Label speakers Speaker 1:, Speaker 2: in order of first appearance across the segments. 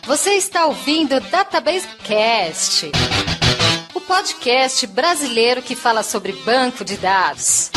Speaker 1: Você está ouvindo o Database Cast, o podcast brasileiro que fala sobre banco de dados.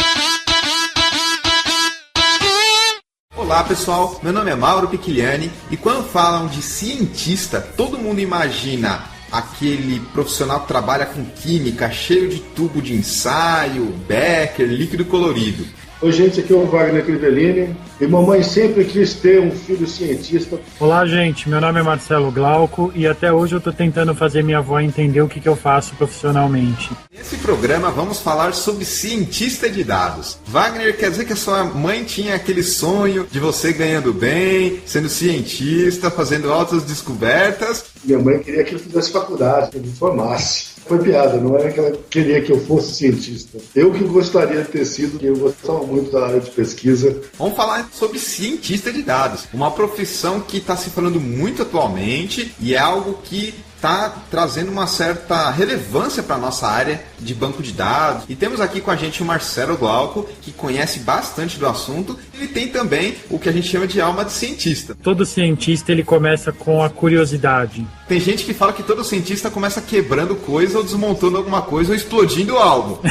Speaker 2: Olá pessoal, meu nome é Mauro Picchiani e quando falam de cientista, todo mundo imagina aquele profissional que trabalha com química, cheio de tubo de ensaio, becker, líquido colorido.
Speaker 3: Oi gente, aqui é o Wagner Crivellini e mamãe sempre quis ter um filho cientista.
Speaker 4: Olá gente, meu nome é Marcelo Glauco e até hoje eu estou tentando fazer minha avó entender o que eu faço profissionalmente.
Speaker 2: Nesse programa vamos falar sobre cientista de dados. Wagner, quer dizer que a sua mãe tinha aquele sonho de você ganhando bem, sendo cientista, fazendo altas descobertas?
Speaker 3: Minha mãe queria que eu fizesse faculdade, que eu me formasse. Foi piada, não era que ela queria que eu fosse cientista. Eu que gostaria de ter sido, que eu gostava muito da área de pesquisa.
Speaker 2: Vamos falar sobre cientista de dados, uma profissão que está se falando muito atualmente e é algo que está trazendo uma certa relevância para a nossa área de banco de dados. E temos aqui com a gente o Marcelo Glauco, que conhece bastante do assunto. Ele tem também o que a gente chama de alma de cientista.
Speaker 4: Todo cientista ele começa com a curiosidade.
Speaker 2: Tem gente que fala que todo cientista começa quebrando coisa ou desmontando alguma coisa ou explodindo algo.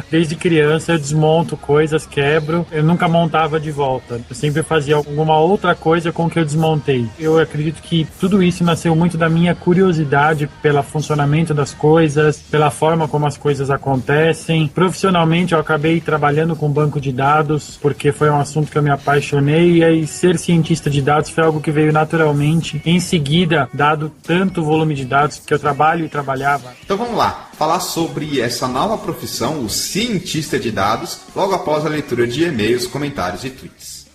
Speaker 4: Desde criança eu desmonto coisas, quebro, eu nunca montava de volta. Eu sempre fazia alguma outra coisa com que eu desmontei. Eu acredito que tudo isso nasceu muito da minha curiosidade pelo funcionamento das coisas, pela forma como as coisas acontecem. Profissionalmente eu acabei trabalhando com banco de dados porque foi um assunto que eu me apaixonei e ser cientista de dados foi algo que veio naturalmente em seguida, dado tanto volume de dados que eu trabalho e trabalhava.
Speaker 2: Então vamos lá, falar sobre essa nova profissão, o cientista de dados, logo após a leitura de e-mails, comentários e tweets.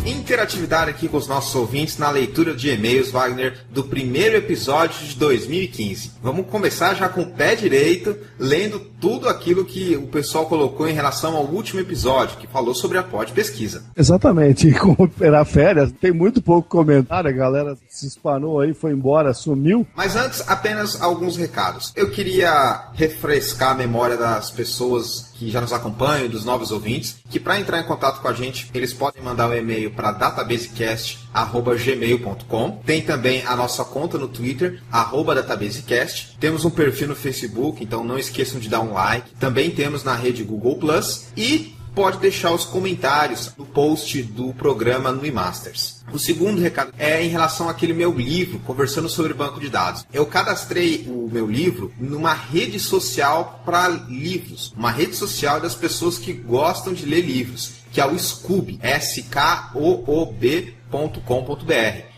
Speaker 2: Interatividade aqui com os nossos ouvintes na leitura de e-mails, Wagner, do primeiro episódio de 2015. Vamos começar já com o pé direito, lendo tudo aquilo que o pessoal colocou em relação ao último episódio, que falou sobre a pod pesquisa.
Speaker 3: Exatamente, e como era férias, tem muito pouco comentário, a galera se espanou aí, foi embora, sumiu.
Speaker 2: Mas antes, apenas alguns recados. Eu queria refrescar a memória das pessoas que já nos acompanham, dos novos ouvintes, que para entrar em contato com a gente, eles podem mandar um e-mail para databasecast@gmail.com. Tem também a nossa conta no Twitter, @databasecast. Temos um perfil no Facebook, então não esqueçam de dar um like. Também temos na rede Google Plus e pode deixar os comentários no post do programa no eMasters. O segundo recado é em relação àquele meu livro, conversando sobre banco de dados. Eu cadastrei o meu livro numa rede social para livros, uma rede social das pessoas que gostam de ler livros, que é o Scoob, skoob.com.br.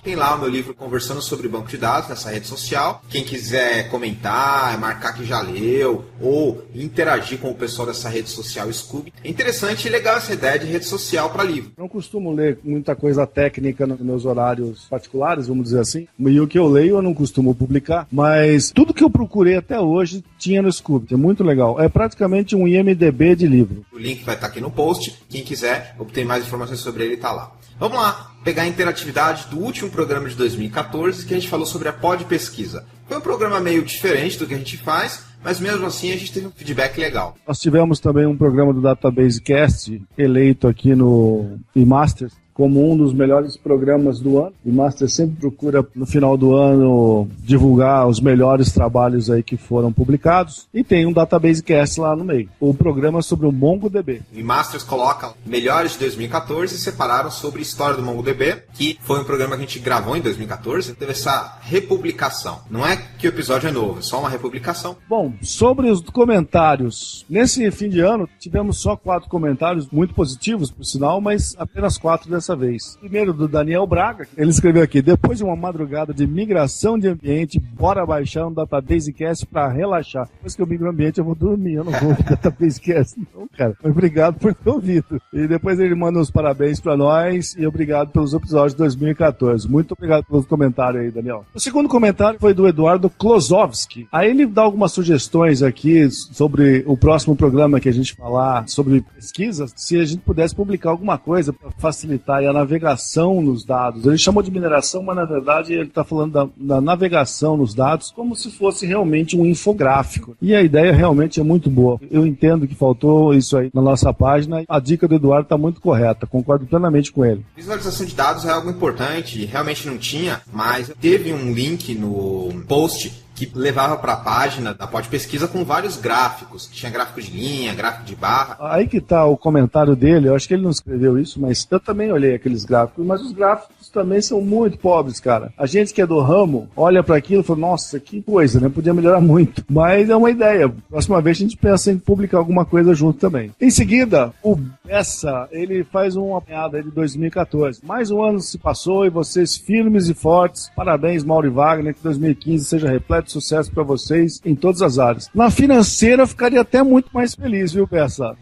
Speaker 2: Tem lá o meu livro Conversando sobre Banco de Dados, nessa rede social. Quem quiser comentar, marcar que já leu, ou interagir com o pessoal dessa rede social Scoob. É interessante e legal essa ideia de rede social para livro.
Speaker 3: Não costumo ler muita coisa técnica nos meus horários particulares, vamos dizer assim. E o que eu leio eu não costumo publicar, mas tudo que eu procurei até hoje tinha no Scoob. É muito legal. É praticamente um IMDb de livro.
Speaker 2: O link vai estar aqui no post. Quem quiser obter mais informações sobre ele está lá. Vamos lá, pegar a interatividade do último programa de 2014, que a gente falou sobre a pod pesquisa. Foi um programa meio diferente do que a gente faz, mas mesmo assim a gente teve um feedback legal.
Speaker 3: Nós tivemos também um programa do Database Cast, eleito aqui no eMasters, como um dos melhores programas do ano. O Master sempre procura, no final do ano, divulgar os melhores trabalhos aí que foram publicados. E tem um Database Cast lá no meio. O programa sobre o MongoDB.
Speaker 2: O Masters coloca melhores de 2014 e separaram sobre a história do MongoDB, que foi um programa que a gente gravou em 2014. Teve essa republicação. Não é que o episódio é novo, é só uma republicação.
Speaker 3: Bom, sobre os comentários. Nesse fim de ano, tivemos só 4 comentários, muito positivos, por sinal, mas apenas 4 dessa vez. Primeiro, do Daniel Braga. Ele escreveu aqui: depois de uma madrugada de migração de ambiente, bora baixar um Database Cast pra relaxar. Depois que eu migro o ambiente, eu vou dormir. Eu não vou ouvir Database Cast, não, cara. Obrigado por ter ouvido. E depois ele manda uns parabéns pra nós e obrigado pelos episódios de 2014. Muito obrigado pelos comentários aí, Daniel. O segundo comentário foi do Eduardo Klosowski. Aí ele dá algumas sugestões aqui sobre o próximo programa que a gente falar sobre pesquisas, se a gente pudesse publicar alguma coisa para facilitar mineração e a navegação nos dados. Ele chamou de mineração, mas na verdade ele está falando da navegação nos dados como se fosse realmente um infográfico. E a ideia realmente é muito boa. Eu entendo que faltou isso aí na nossa página. A dica do Eduardo está muito correta, concordo plenamente com ele.
Speaker 2: Visualização de dados é algo importante, realmente não tinha, mas teve um link no post que levava para a página da Pod Pesquisa com vários gráficos. Tinha gráfico de linha, gráfico de barra.
Speaker 3: Aí que está o comentário dele, eu acho que ele não escreveu isso, mas eu também olhei aqueles gráficos, mas os gráficos também são muito pobres, cara. A gente que é do ramo, olha para aquilo e fala, nossa, que coisa, né? Podia melhorar muito. Mas é uma ideia. Próxima vez a gente pensa em publicar alguma coisa junto também. Em seguida, o Bessa, ele faz uma apanhada de 2014. Mais um ano se passou e vocês firmes e fortes. Parabéns, Mauro e Wagner, que 2015 seja repleto de sucesso para vocês em todas as áreas. Na financeira, eu ficaria até muito mais feliz, viu, Bessa?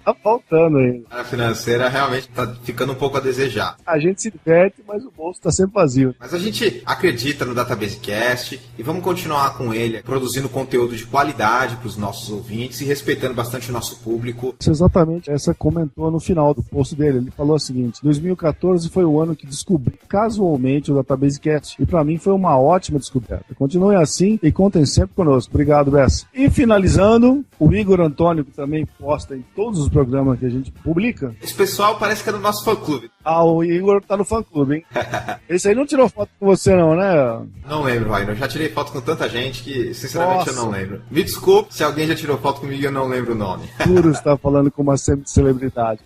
Speaker 3: Tá faltando aí.
Speaker 2: A financeira realmente tá ficando um pouco a desejar.
Speaker 3: A gente se diverte, mas o bolso tá sempre vazio.
Speaker 2: Mas a gente acredita no DatabaseCast e vamos continuar com ele, produzindo conteúdo de qualidade para os nossos ouvintes e respeitando bastante o nosso público.
Speaker 3: Isso exatamente, essa comentou no final do post dele. Ele falou o seguinte: 2014 foi o ano que descobri casualmente o DatabaseCast e para mim foi uma ótima descoberta. Continuem assim e contem sempre conosco. Obrigado, Bessa. E finalizando, o Igor Antônio, que também posta em todos os programas que a gente publica.
Speaker 2: Esse pessoal parece que é do nosso fã-clube.
Speaker 3: Ah, o Igor tá no fã-clube, hein? Esse aí não tirou foto com você não, né?
Speaker 2: Não lembro, Wagner. Eu já tirei foto com tanta gente que, sinceramente, eu não lembro. Me desculpe se alguém já tirou foto comigo e eu não lembro o nome.
Speaker 3: Juro, está falando com uma celebridade.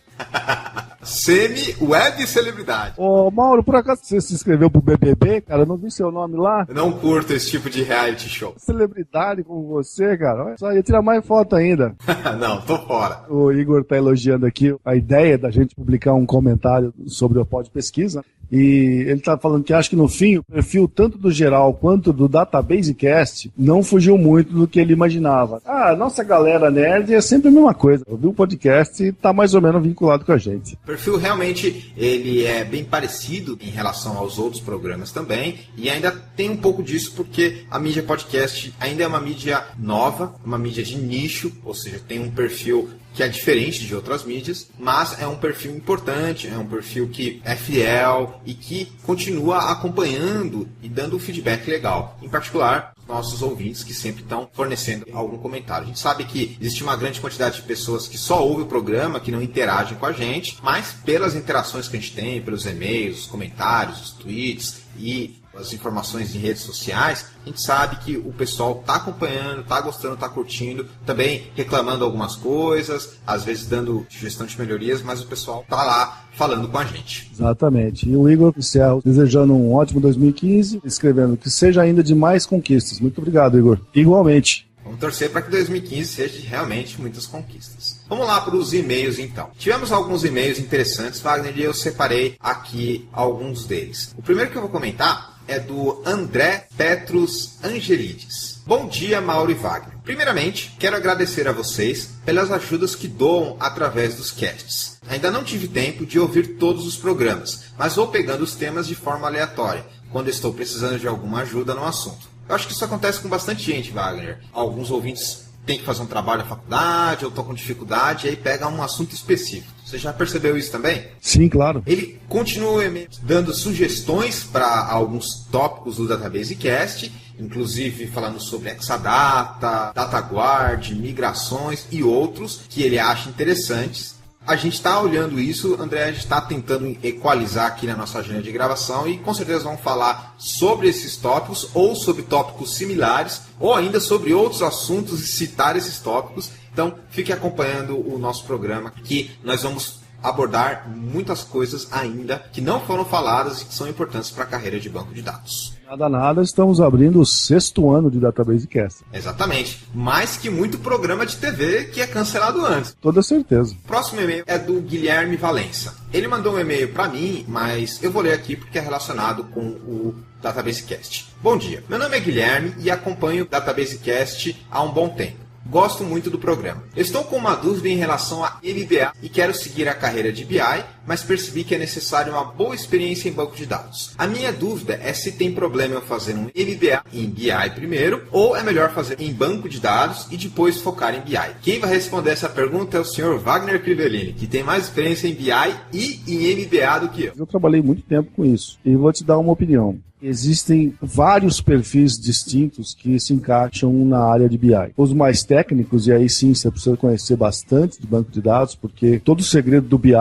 Speaker 2: Semi-web celebridade.
Speaker 3: Ô, Mauro, por acaso você se inscreveu pro BBB, cara? Eu não vi seu nome lá.
Speaker 2: Eu não curto esse tipo de reality show.
Speaker 3: Celebridade como você, cara. Olha só, ia tirar mais foto ainda.
Speaker 2: Não, tô fora.
Speaker 3: O Igor tá elogiando aqui a ideia da gente publicar um comentário sobre o Pod Pesquisa. E ele tá falando que acha que no fim o perfil tanto do geral quanto do DatabaseCast não fugiu muito do que ele imaginava. Ah, nossa galera nerd é sempre a mesma coisa. Ouviu o podcast e tá mais ou menos vinculado com a gente.
Speaker 2: O perfil realmente ele é bem parecido em relação aos outros programas também, e ainda tem um pouco disso porque a mídia podcast ainda é uma mídia nova, uma mídia de nicho, ou seja, tem um perfil que é diferente de outras mídias, mas é um perfil importante, é um perfil que é fiel e que continua acompanhando e dando um feedback legal. Em particular, nossos ouvintes que sempre estão fornecendo algum comentário. A gente sabe que existe uma grande quantidade de pessoas que só ouvem o programa, que não interagem com a gente, mas pelas interações que a gente tem, pelos e-mails, os comentários, os tweets e as informações em redes sociais, a gente sabe que o pessoal está acompanhando, está gostando, está curtindo, também reclamando algumas coisas, às vezes dando sugestão de melhorias, mas o pessoal está lá falando com a gente.
Speaker 3: Exatamente. E o Igor encerra desejando um ótimo 2015, escrevendo que seja ainda de mais conquistas. Muito obrigado, Igor. Igualmente.
Speaker 2: Vamos torcer para que 2015 seja realmente muitas conquistas. Vamos lá para os e-mails então. Tivemos alguns e-mails interessantes, Wagner, e eu separei aqui alguns deles. O primeiro que eu vou comentar é do André Petrus Angelides. Bom dia, Mauro e Wagner. Primeiramente, quero agradecer a vocês pelas ajudas que doam através dos casts. Ainda não tive tempo de ouvir todos os programas, mas vou pegando os temas de forma aleatória, quando estou precisando de alguma ajuda no assunto. Eu acho que isso acontece com bastante gente, Wagner. Alguns ouvintes têm que fazer um trabalho na faculdade, ou estão com dificuldade, e aí pega um assunto específico. Você já percebeu isso também?
Speaker 3: Sim, claro.
Speaker 2: Ele continua dando sugestões para alguns tópicos do DatabaseCast, inclusive falando sobre Exadata, DataGuard, migrações e outros que ele acha interessantes. A gente está olhando isso, André, a gente está tentando equalizar aqui na nossa agenda de gravação e com certeza vamos falar sobre esses tópicos ou sobre tópicos similares ou ainda sobre outros assuntos e citar esses tópicos. Então, fique acompanhando o nosso programa que nós vamos abordar muitas coisas ainda que não foram faladas e que são importantes para a carreira de banco de dados.
Speaker 3: Nada, estamos abrindo o 6º ano de DatabaseCast.
Speaker 2: Exatamente. Mais que muito programa de TV que é cancelado antes.
Speaker 3: Toda certeza.
Speaker 2: O próximo e-mail é do Guilherme Valença. Ele mandou um e-mail para mim, mas eu vou ler aqui porque é relacionado com o DatabaseCast. Bom dia. Meu nome é Guilherme e acompanho o DatabaseCast há um bom tempo. Gosto muito do programa. Estou com uma dúvida em relação a MBA e quero seguir a carreira de BI, mas percebi que é necessário uma boa experiência em banco de dados. A minha dúvida é se tem problema eu fazer um MBA em BI primeiro, ou é melhor fazer em banco de dados e depois focar em BI. Quem vai responder essa pergunta é o senhor Wagner Crivellini, que tem mais experiência em BI e em MBA do que eu.
Speaker 3: Eu trabalhei muito tempo com isso e vou te dar uma opinião. Existem vários perfis distintos que se encaixam na área de BI. Os mais técnicos, e aí sim você precisa conhecer bastante de banco de dados, porque todo o segredo do BI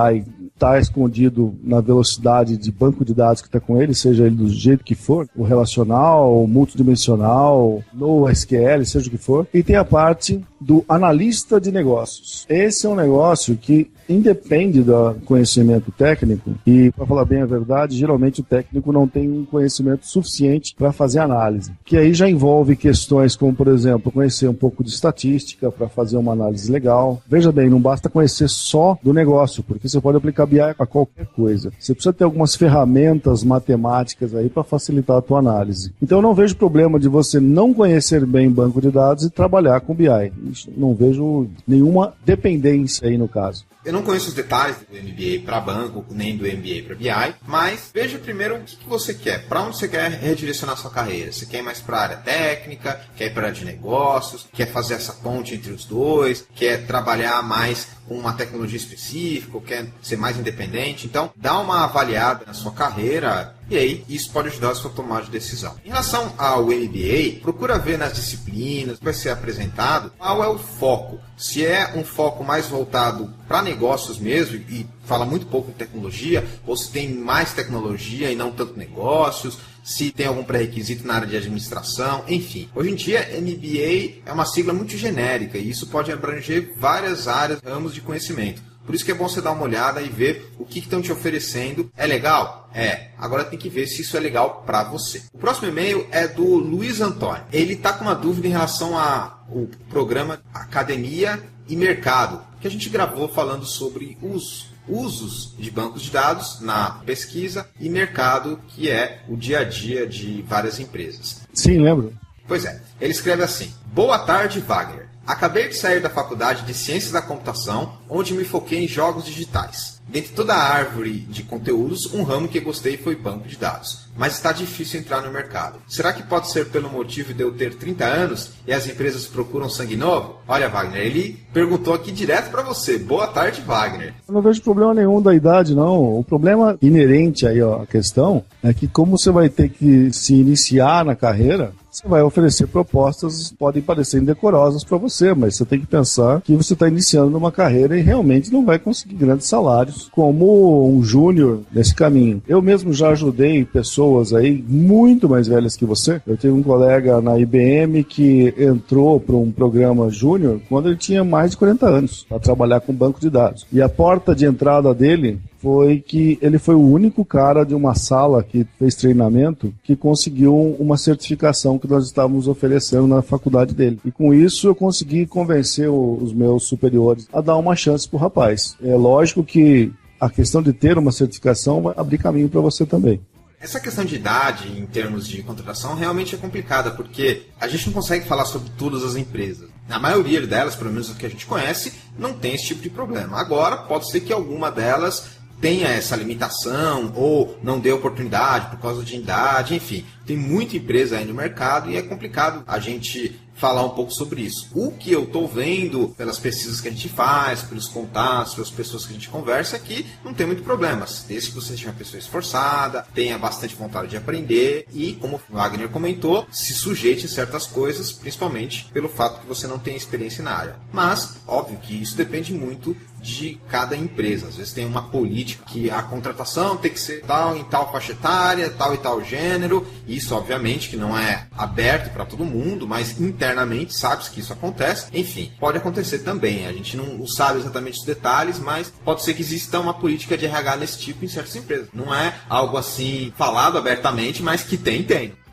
Speaker 3: está escondido na velocidade de banco de dados que está com ele, seja ele do jeito que for, o relacional, o multidimensional, no SQL, seja o que for. E tem a parte do analista de negócios. Esse é um negócio que independe do conhecimento técnico e, para falar bem a verdade, geralmente o técnico não tem um conhecimento suficiente para fazer análise, que aí já envolve questões como, por exemplo, conhecer um pouco de estatística para fazer uma análise legal. Veja bem, não basta conhecer só do negócio, porque você pode aplicar BI a qualquer coisa. Você precisa ter algumas ferramentas matemáticas aí para facilitar a tua análise. Então eu não vejo problema de você não conhecer bem banco de dados e trabalhar com BI. Não vejo nenhuma dependência aí no caso.
Speaker 2: Eu não conheço os detalhes do MBA para banco, nem do MBA para BI, mas veja primeiro o que você quer, para onde você quer redirecionar sua carreira. Você quer ir mais para a área técnica, quer ir para a área de negócios, quer fazer essa ponte entre os dois, quer trabalhar mais com uma tecnologia específica, quer ser mais independente. Então, dá uma avaliada na sua carreira e aí isso pode ajudar a sua tomada de decisão. Em relação ao MBA, procura ver nas disciplinas que vai ser apresentado qual é o foco. Se é um foco mais voltado para negócios mesmo e fala muito pouco em tecnologia, ou se tem mais tecnologia e não tanto negócios, se tem algum pré-requisito na área de administração, enfim. Hoje em dia, MBA é uma sigla muito genérica e isso pode abranger várias áreas, ramos de conhecimento. Por isso que é bom você dar uma olhada e ver o que estão te oferecendo. É legal? É. Agora tem que ver se isso é legal para você. O próximo e-mail é do Luiz Antônio. Ele está com uma dúvida em relação ao programa Academia e Mercado, que a gente gravou falando sobre os usos de bancos de dados na pesquisa e mercado, que é o dia a dia de várias empresas.
Speaker 3: Sim, lembro.
Speaker 2: Pois é. Ele escreve assim: Boa tarde, Wagner. Acabei de sair da faculdade de Ciências da Computação, onde me foquei em jogos digitais. Dentre toda a árvore de conteúdos, um ramo que gostei foi banco de dados. Mas está difícil entrar no mercado. Será que pode ser pelo motivo de eu ter 30 anos e as empresas procuram sangue novo? Olha, Wagner, ele perguntou aqui direto para você. Boa tarde, Wagner.
Speaker 3: Eu não vejo problema nenhum da idade, não. O problema inerente aí à questão é que como você vai ter que se iniciar na carreira, você vai oferecer propostas que podem parecer indecorosas para você, mas você tem que pensar que você está iniciando numa carreira e realmente não vai conseguir grandes salários como um júnior nesse caminho. Eu mesmo já ajudei pessoas aí muito mais velhas que você. Eu tive um colega na IBM que entrou para um programa júnior quando ele tinha mais de 40 anos para trabalhar com banco de dados. E a porta de entrada dele foi que ele foi o único cara de uma sala que fez treinamento que conseguiu uma certificação que nós estávamos oferecendo na faculdade dele. E com isso eu consegui convencer os meus superiores a dar uma chance pro rapaz. É lógico que a questão de ter uma certificação vai abrir caminho para você também.
Speaker 2: Essa questão de idade, em termos de contratação, realmente é complicada, porque a gente não consegue falar sobre todas as empresas. A maioria delas, pelo menos as que a gente conhece, não tem esse tipo de problema. Agora, pode ser que alguma delas tenha essa limitação ou não dê oportunidade por causa de idade, enfim. Tem muita empresa aí no mercado e é complicado a gente falar um pouco sobre isso. O que eu estou vendo pelas pesquisas que a gente faz, pelos contatos, pelas pessoas que a gente conversa, é que não tem muito problemas. Desde que você seja uma pessoa esforçada, tenha bastante vontade de aprender e, como o Wagner comentou, se sujeite a certas coisas, principalmente pelo fato que você não tem experiência na área. Mas, óbvio que isso depende muito de cada empresa. Às vezes tem uma política que a contratação tem que ser tal em tal faixa etária, tal e tal gênero. Isso, obviamente, que não é aberto para todo mundo, mas internamente sabe-se que isso acontece. Enfim, pode acontecer também. A gente não sabe exatamente os detalhes, mas pode ser que exista uma política de RH nesse tipo em certas empresas. Não é algo assim falado abertamente, mas que tem.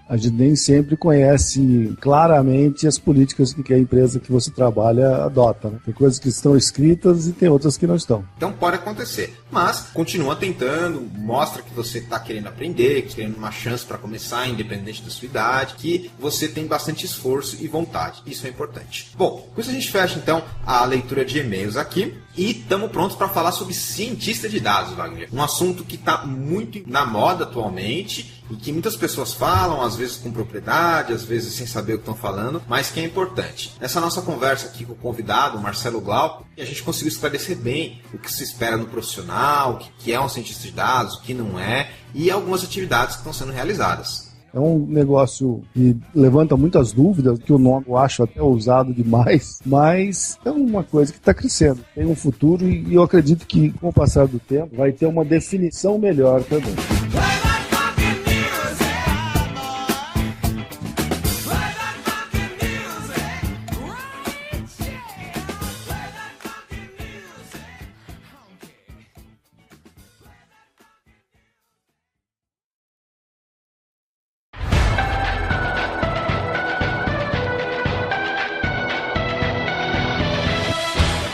Speaker 3: A gente nem sempre conhece claramente as políticas que a empresa que você trabalha adota, né? Tem coisas que estão escritas e tem outras que não estão.
Speaker 2: Então pode acontecer, mas continua tentando, mostra que você está querendo aprender, que está querendo uma chance para começar, independente da sua idade, que você tem bastante esforço e vontade. Isso é importante. Bom, com isso a gente fecha então a leitura de e-mails aqui e estamos prontos para falar sobre cientista de dados, Wagner. Um assunto que está muito na moda atualmente e que muitas pessoas falam, às vezes com propriedade, às vezes sem saber o que estão falando, mas que é importante. Nessa nossa conversa aqui com o convidado, Marcelo Glauco, a gente conseguiu esclarecer bem o que se espera no profissional, o que é um cientista de dados, o que não é, e algumas atividades que estão sendo realizadas.
Speaker 3: É um negócio que levanta muitas dúvidas, que o nome eu acho até ousado demais, mas é uma coisa que está crescendo, tem um futuro e eu acredito que com o passar do tempo vai ter uma definição melhor também.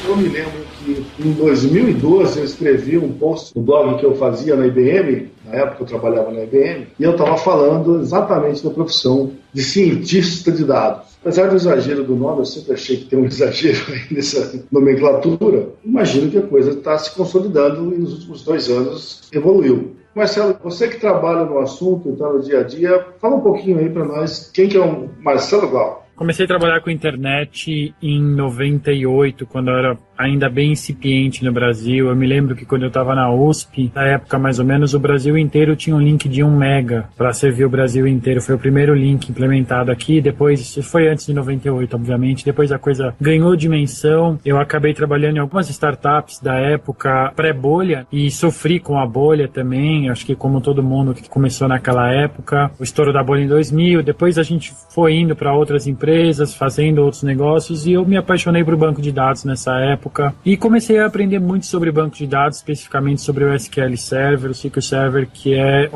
Speaker 3: Eu me lembro que em 2012 eu escrevi um post no blog que eu fazia na IBM, na época eu trabalhava na IBM, e eu estava falando exatamente da profissão de cientista de dados. Apesar do exagero do nome, eu sempre achei que tem um exagero aí nessa nomenclatura, imagino que a coisa está se consolidando e nos últimos 2 anos evoluiu. Marcelo, você que trabalha no assunto e está no dia a dia, fala um pouquinho aí para nós, quem que é o Marcelo Glauco?
Speaker 4: Comecei a trabalhar com internet em 98, quando eu era ainda bem incipiente no Brasil. Eu me lembro que quando eu estava na USP, na época mais ou menos, o Brasil inteiro tinha um link de 1 mega para servir o Brasil inteiro. Foi o primeiro link implementado aqui, depois, isso foi antes de 98, obviamente, depois a coisa ganhou dimensão. Eu acabei trabalhando em algumas startups da época pré-bolha e sofri com a bolha também, acho que como todo mundo que começou naquela época. O estouro da bolha em 2000, depois a gente foi indo para outras empresas, fazendo outros negócios, e eu me apaixonei por banco de dados nessa época e comecei a aprender muito sobre banco de dados, especificamente sobre o SQL Server, o SQL Server, que é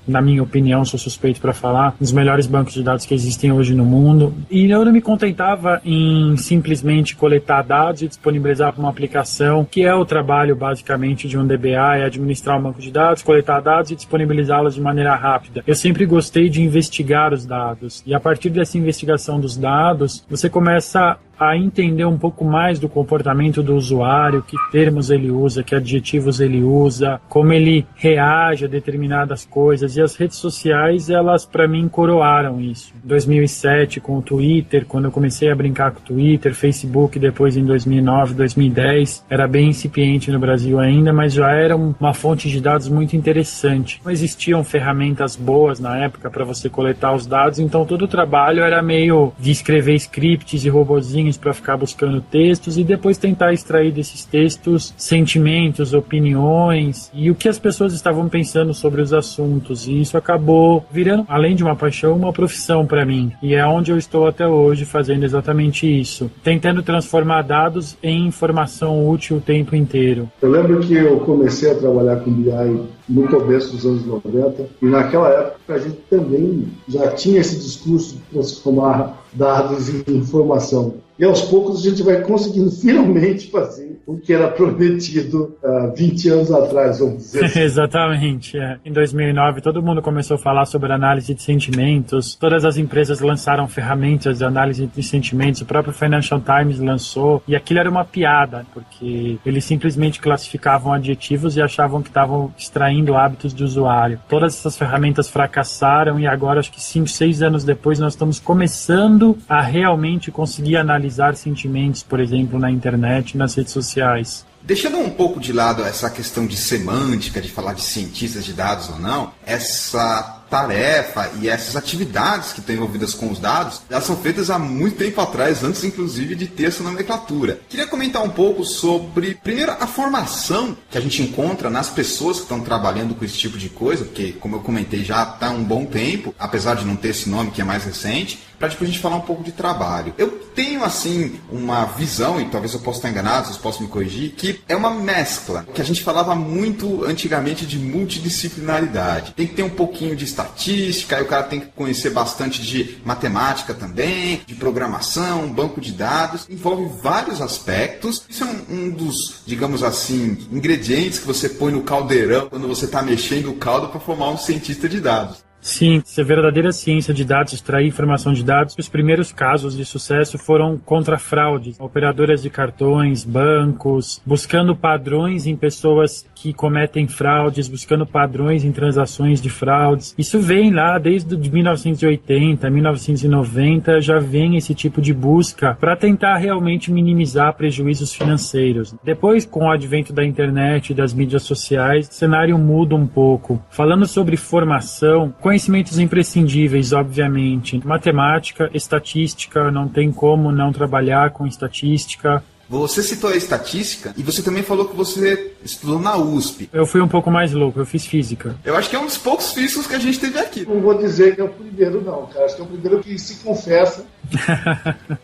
Speaker 4: na minha opinião, sou suspeito para falar, um dos melhores bancos de dados que existem hoje no mundo. E eu não me contentava em simplesmente coletar dados e disponibilizar para uma aplicação, que é o trabalho basicamente de um DBA, é administrar um banco de dados, coletar dados e disponibilizá-los de maneira rápida. Eu sempre gostei de investigar os dados, e a partir dessa investigação dos dados, você começa a entender um pouco mais do comportamento do usuário, que termos ele usa, que adjetivos ele usa, como ele reage a determinadas coisas. E as redes sociais, elas para mim coroaram isso. Em 2007 com o Twitter, quando eu comecei a brincar com o Twitter, Facebook depois em 2009, 2010, era bem incipiente no Brasil ainda, mas já era uma fonte de dados muito interessante. Não existiam ferramentas boas na época para você coletar os dados, então todo o trabalho era meio de escrever scripts e robozinhos para ficar buscando textos e depois tentar extrair desses textos sentimentos, opiniões e o que as pessoas estavam pensando sobre os assuntos. E isso acabou virando, além de uma paixão, uma profissão para mim. E é onde eu estou até hoje fazendo exatamente isso, tentando transformar dados em informação útil o tempo inteiro.
Speaker 3: Eu lembro que eu comecei a trabalhar com BI no começo dos anos 90 e naquela época a gente também já tinha esse discurso de transformar dados em informação. E aos poucos a gente vai conseguindo finalmente fazer o que era prometido 20 anos atrás, vamos dizer assim.
Speaker 4: Exatamente. Em 2009 todo mundo começou a falar sobre análise de sentimentos, todas as empresas lançaram ferramentas de análise de sentimentos, o próprio Financial Times lançou, e aquilo era uma piada, porque eles simplesmente classificavam adjetivos e achavam que estavam extraindo hábitos do usuário. Todas essas ferramentas fracassaram e agora, acho que 5, 6 anos depois, nós estamos começando a realmente conseguir analisar sentimentos, por exemplo, na internet, nas redes sociais.
Speaker 2: Deixando um pouco de lado essa questão de semântica, de falar de cientistas de dados ou não, essa tarefa e essas atividades que estão envolvidas com os dados, elas são feitas há muito tempo atrás, antes inclusive de ter essa nomenclatura. Queria comentar um pouco sobre, primeiro, a formação que a gente encontra nas pessoas que estão trabalhando com esse tipo de coisa, porque, como eu comentei, já está há um bom tempo, apesar de não ter esse nome que é mais recente, para depois a gente falar um pouco de trabalho. Eu tenho, assim, uma visão, e talvez eu possa estar enganado, vocês possam me corrigir, que é uma mescla, que a gente falava muito antigamente de multidisciplinaridade. Tem que ter um pouquinho de estatística, estatística, aí o cara tem que conhecer bastante de matemática também, de programação, banco de dados, envolve vários aspectos. Isso é um dos, digamos assim, ingredientes que você põe no caldeirão quando você está mexendo o caldo para formar um cientista de dados.
Speaker 4: Sim, isso é verdadeira ciência de dados, extrair informação de dados. Os primeiros casos de sucesso foram contra fraudes, operadoras de cartões, bancos, buscando padrões em pessoas que cometem fraudes, buscando padrões em transações de fraudes. Isso vem lá desde 1980, 1990, já vem esse tipo de busca para tentar realmente minimizar prejuízos financeiros. Depois, com o advento da internet e das mídias sociais, o cenário muda um pouco. Falando sobre formação, conhecimentos imprescindíveis, obviamente. Matemática, estatística, não tem como não trabalhar com estatística.
Speaker 2: Você citou a estatística e você também falou que você estudou na USP.
Speaker 4: Eu fui um pouco mais louco, eu fiz física.
Speaker 2: Eu acho que é um dos poucos físicos que a gente teve aqui.
Speaker 3: Não vou dizer que é o primeiro, não, cara. Acho que é o primeiro que se confessa.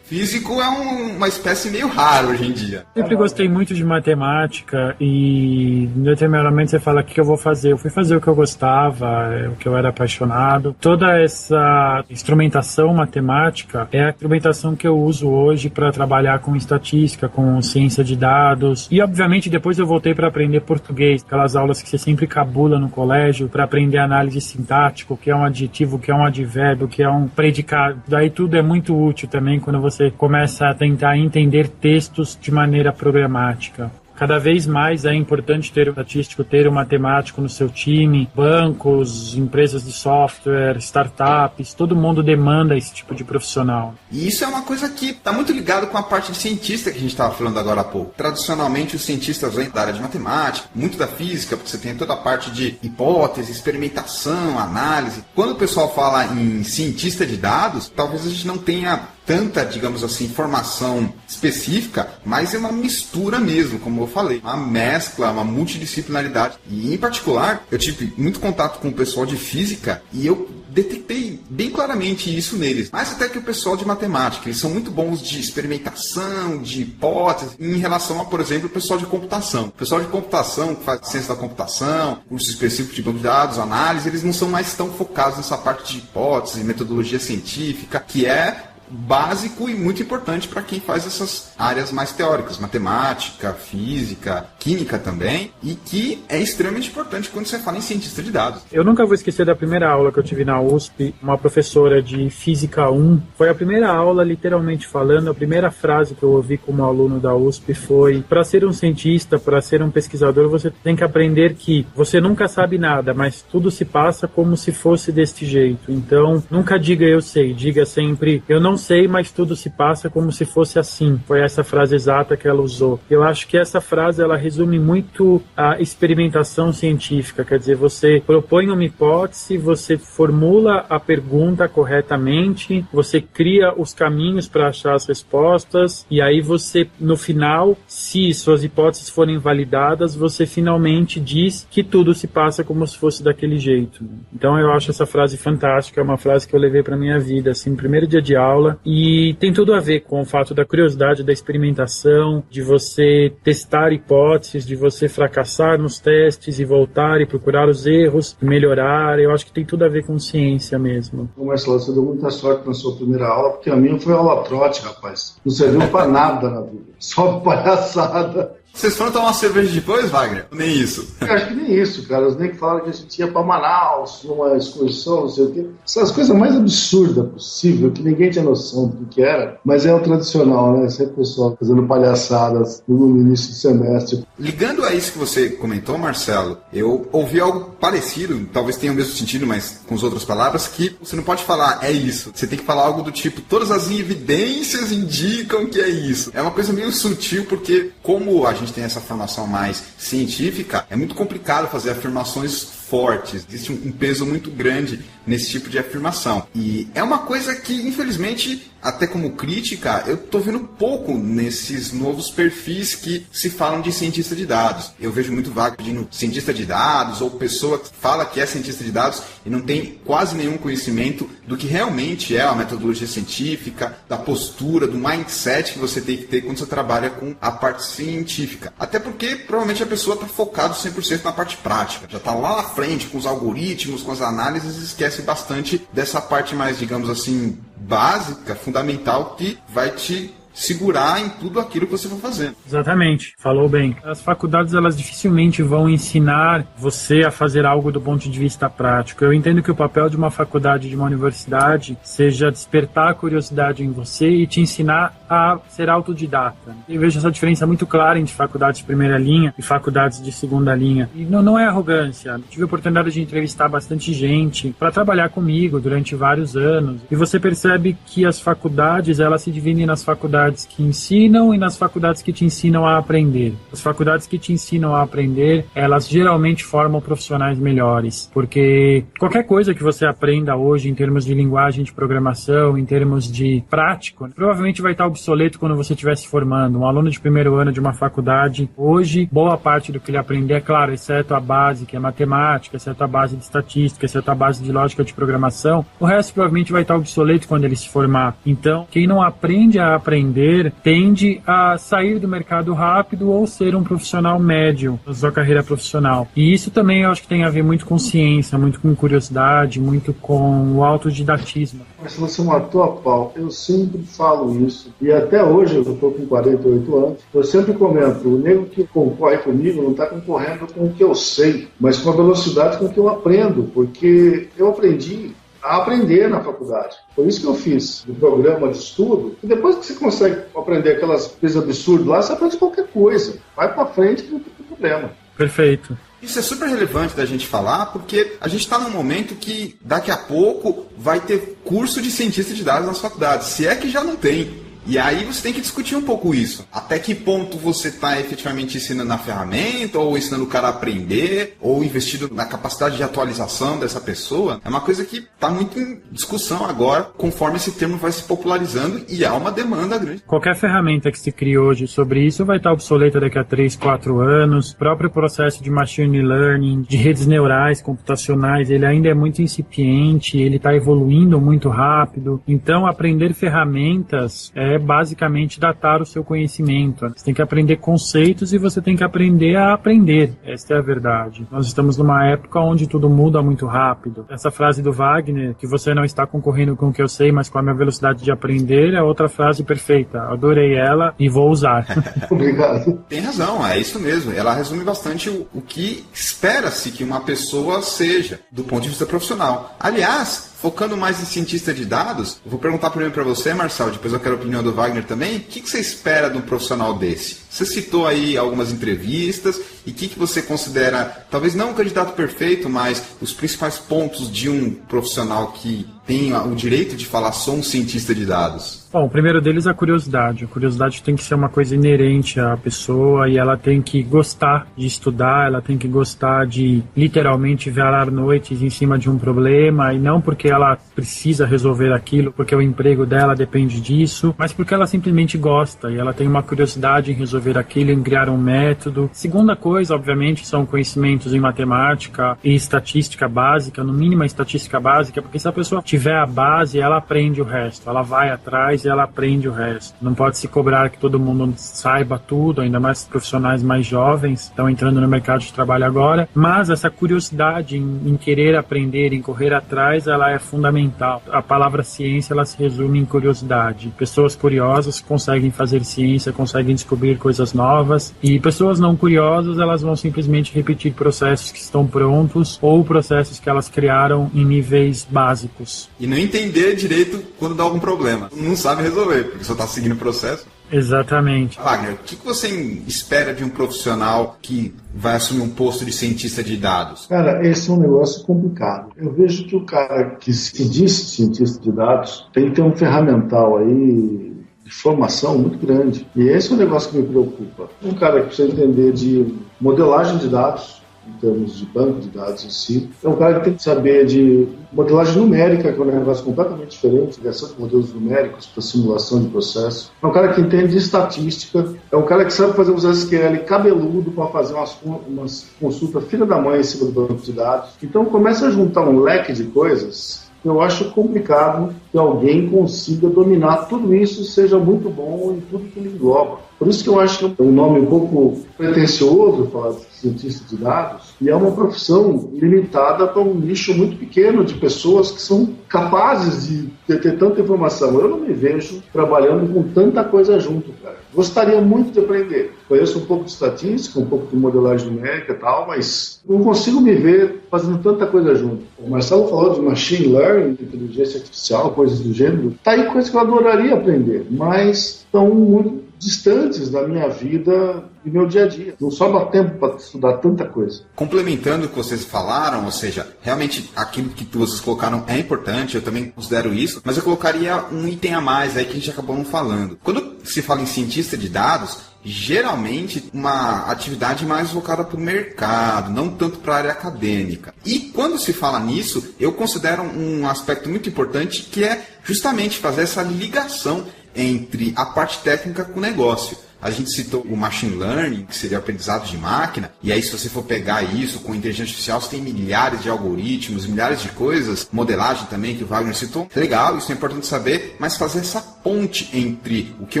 Speaker 2: Físico é uma espécie meio rara hoje em dia.
Speaker 4: Sempre gostei muito de matemática e determinadamente você fala o que eu vou fazer. Eu fui fazer o que eu gostava, o que eu era apaixonado. Toda essa instrumentação matemática é a instrumentação que eu uso hoje para trabalhar com estatística, com ciência de dados. E obviamente depois eu voltei para aprender português, aquelas aulas que você sempre cabula no colégio para aprender análise sintática, o que é um adjetivo, o que é um advérbio, o que é um predicado. Daí tudo é muito útil também quando você começa a tentar entender textos de maneira programática. Cada vez mais é importante ter um estatístico, ter um matemático no seu time, bancos, empresas de software, startups, todo mundo demanda esse tipo de profissional.
Speaker 2: E isso é uma coisa que está muito ligado com a parte de cientista que a gente estava falando agora há pouco. Tradicionalmente os cientistas vêm da área de matemática, muito da física, porque você tem toda a parte de hipótese, experimentação, análise. Quando o pessoal fala em cientista de dados, talvez a gente não tenha tanta, digamos assim, formação específica, mas é uma mistura mesmo, como eu falei, uma mescla, uma multidisciplinaridade. E, em particular, eu tive muito contato com o pessoal de física e eu detectei bem claramente isso neles. Mais até que o pessoal de matemática. Eles são muito bons de experimentação, de hipótese, em relação a, por exemplo, o pessoal de computação. O pessoal de computação, que faz ciência da computação, curso específico de banco de dados, análise, eles não são mais tão focados nessa parte de hipótese, metodologia científica, que é básico e muito importante para quem faz essas áreas mais teóricas, matemática, física, química também, e que é extremamente importante quando você fala em cientista de dados.
Speaker 4: Eu nunca vou esquecer da primeira aula que eu tive na USP, uma professora de Física 1. Foi a primeira aula, literalmente falando, a primeira frase que eu ouvi como aluno da USP foi: para ser um cientista, para ser um pesquisador, você tem que aprender que você nunca sabe nada, mas tudo se passa como se fosse deste jeito. Então, nunca diga eu sei, diga sempre eu não sei, mas tudo se passa como se fosse assim. Foi essa frase exata que ela usou. Eu acho que essa frase, ela resume muito a experimentação científica. Quer dizer, você propõe uma hipótese, você formula a pergunta corretamente, você cria os caminhos para achar as respostas, e aí você, no final, se suas hipóteses forem validadas, você finalmente diz que tudo se passa como se fosse daquele jeito. Então eu acho essa frase fantástica, é uma frase que eu levei para minha vida, assim, no primeiro dia de aula. E tem tudo a ver com o fato da curiosidade, da experimentação, de você testar hipóteses, de você fracassar nos testes e voltar e procurar os erros, melhorar. Eu acho que tem tudo a ver com ciência mesmo.
Speaker 3: Marcelo, você deu muita sorte na sua primeira aula, porque a minha foi aula trote, rapaz. Não serviu pra nada na vida, só palhaçada.
Speaker 2: Vocês foram tomar uma cerveja depois, Wagner? Nem isso.
Speaker 3: Eu acho que nem isso, cara. Os nem que falaram que a gente ia pra Manaus, numa excursão, não sei o quê. Essas coisas mais absurdas possível, que ninguém tinha noção do que era. Mas é o tradicional, né? Sempre o pessoal fazendo palhaçadas no início do semestre.
Speaker 2: Ligando a isso que você comentou, Marcelo, eu ouvi algo parecido, talvez tenha o mesmo sentido, mas com as outras palavras, que você não pode falar é isso. Você tem que falar algo do tipo, todas as evidências indicam que é isso. É uma coisa meio sutil, porque como a gente tem essa formação mais científica, é muito complicado fazer afirmações fortes. Existe um peso muito grande nesse tipo de afirmação. E é uma coisa que, infelizmente, até como crítica, eu estou vendo pouco nesses novos perfis que se falam de cientista de dados. Eu vejo muito vaga de cientista de dados ou pessoa que fala que é cientista de dados e não tem quase nenhum conhecimento do que realmente é a metodologia científica, da postura, do mindset que você tem que ter quando você trabalha com a parte científica. Até porque, provavelmente, a pessoa está focada 100% na parte prática. Já está lá na frente com os algoritmos, com as análises, e esquece bastante dessa parte mais, digamos assim, básica, fundamental, que vai te segurar em tudo aquilo que você for fazendo.
Speaker 4: Exatamente, falou bem. As faculdades, elas dificilmente vão ensinar você a fazer algo do ponto de vista prático. Eu entendo que o papel de uma faculdade, de uma universidade, seja despertar a curiosidade em você e te ensinar a ser autodidata. Eu vejo essa diferença muito clara entre faculdades de primeira linha e faculdades de segunda linha. E não é arrogância. Eu tive a oportunidade de entrevistar bastante gente para trabalhar comigo durante vários anos. E você percebe que as faculdades, elas se dividem nas faculdades que ensinam e nas faculdades que te ensinam a aprender. As faculdades que te ensinam a aprender, elas geralmente formam profissionais melhores, porque qualquer coisa que você aprenda hoje em termos de linguagem de programação, em termos de prático, provavelmente vai estar obsoleto quando você estiver se formando. Um aluno de primeiro ano de uma faculdade, hoje, boa parte do que ele aprender, é claro, exceto a base, que é matemática, exceto a base de estatística, exceto a base de lógica de programação, o resto provavelmente vai estar obsoleto quando ele se formar. Então, quem não aprende a aprender tende a sair do mercado rápido ou ser um profissional médio na sua carreira profissional. E isso também eu acho que tem a ver muito com ciência, muito com curiosidade, muito com o autodidatismo.
Speaker 5: Mas se você matou a pau, eu sempre falo isso. E até hoje, eu estou com 48 anos, eu sempre comento, o nego que concorre comigo não está concorrendo com o que eu sei, mas com a velocidade com que eu aprendo, porque eu aprendi a aprender na faculdade. Por isso que eu fiz o programa de estudo. E depois que você consegue aprender aquelas coisas absurdas lá, você aprende qualquer coisa. Vai pra frente que não tem problema.
Speaker 4: Perfeito.
Speaker 2: Isso é super relevante da gente falar, porque a gente está num momento que daqui a pouco vai ter curso de cientista de dados nas faculdades, se é que já não tem. E aí você tem que discutir um pouco isso. Até que ponto você está efetivamente ensinando a ferramenta, ou ensinando o cara a aprender, ou investindo na capacidade de atualização dessa pessoa. É uma coisa que está muito em discussão agora, conforme esse termo vai se popularizando, e há uma demanda grande.
Speaker 4: Qualquer ferramenta que se crie hoje sobre isso vai estar obsoleta daqui a 3, 4 anos. O próprio processo de machine learning, de redes neurais computacionais, ele ainda é muito incipiente, ele está evoluindo muito rápido. Então, aprender ferramentas é basicamente datar o seu conhecimento. Você tem que aprender conceitos e você tem que aprender a aprender. Esta é a verdade. Nós estamos numa época onde tudo muda muito rápido. Essa frase do Wagner, que você não está concorrendo com o que eu sei, mas com a minha velocidade de aprender, é outra frase perfeita. Adorei ela e vou usar.
Speaker 5: Obrigado.
Speaker 2: Tem razão, é isso mesmo. Ela resume bastante o que espera-se que uma pessoa seja, do ponto de vista profissional. Aliás, focando mais em cientista de dados, eu vou perguntar primeiro para você, Marcelo, depois eu quero a opinião do Wagner também. O que você espera de um profissional desse? Você citou aí algumas entrevistas, e o que você considera, talvez não um candidato perfeito, mas os principais pontos de um profissional que tem o direito de falar, sou um cientista de dados?
Speaker 4: Bom, o primeiro deles é a curiosidade. A curiosidade tem que ser uma coisa inerente à pessoa, e ela tem que gostar de estudar, ela tem que gostar de literalmente velar noites em cima de um problema, e não porque ela precisa resolver aquilo, porque o emprego dela depende disso, mas porque ela simplesmente gosta, e ela tem uma curiosidade em resolver aquilo, em criar um método. Segunda coisa, obviamente, são conhecimentos em matemática e estatística básica, no mínimo a estatística básica, porque se a pessoa tiver a base, ela aprende o resto, ela vai atrás e ela aprende o resto. Não pode se cobrar que todo mundo saiba tudo, ainda mais profissionais mais jovens, estão entrando no mercado de trabalho agora, mas essa curiosidade em querer aprender, em correr atrás, ela é fundamental. A palavra ciência, ela se resume em curiosidade. Pessoas curiosas conseguem fazer ciência, conseguem descobrir coisas novas, e pessoas não curiosas, elas vão simplesmente repetir processos que estão prontos ou processos que elas criaram em níveis básicos.
Speaker 2: E não entender direito quando dá algum problema. Não sabe resolver, porque só está seguindo o processo.
Speaker 4: Exatamente.
Speaker 2: Wagner, o que você espera de um profissional que vai assumir um posto de cientista de dados?
Speaker 5: Cara, esse é um negócio complicado. Eu vejo que o cara que se diz cientista de dados tem que ter um ferramental aí de formação muito grande. E esse é um negócio que me preocupa. Um cara que precisa entender de modelagem de dados, em termos de banco de dados em si. É um cara que tem que saber de modelagem numérica, que é um negócio completamente diferente, criação de modelos numéricos para simulação de processo. É um cara que entende de estatística. É um cara que sabe fazer uns SQL cabeludo para fazer umas consultas filha da mãe em cima do banco de dados. Então começa a juntar um leque de coisas que eu acho complicado que alguém consiga dominar tudo isso, seja muito bom em tudo que ele engloba. Por isso que eu acho que é um nome um pouco pretensioso falar de cientista de dados, e é uma profissão limitada para um nicho muito pequeno de pessoas que são capazes de ter tanta informação. Eu não me vejo trabalhando com tanta coisa junto, cara. Gostaria muito de aprender. Conheço um pouco de estatística, um pouco de modelagem numérica e tal, mas não consigo me ver fazendo tanta coisa junto. O Marcelo falou de machine learning, de inteligência artificial, coisas do gênero. Tá aí coisa que eu adoraria aprender, mas estão muito distantes da minha vida e meu dia a dia. Não sobra tempo para estudar tanta coisa.
Speaker 2: Complementando o que vocês falaram, ou seja, realmente aquilo que vocês colocaram é importante, eu também considero isso, mas eu colocaria um item a mais aí que a gente acabou não falando. Quando se fala em cientista de dados, geralmente uma atividade mais voltada para o mercado, não tanto para a área acadêmica. E quando se fala nisso, eu considero um aspecto muito importante que é justamente fazer essa ligação entre a parte técnica com o negócio. A gente citou o machine learning, que seria o aprendizado de máquina, e aí se você for pegar isso com inteligência artificial, você tem milhares de algoritmos, milhares de coisas, modelagem também, que o Wagner citou. Legal, isso é importante saber, mas fazer essa ponte entre o que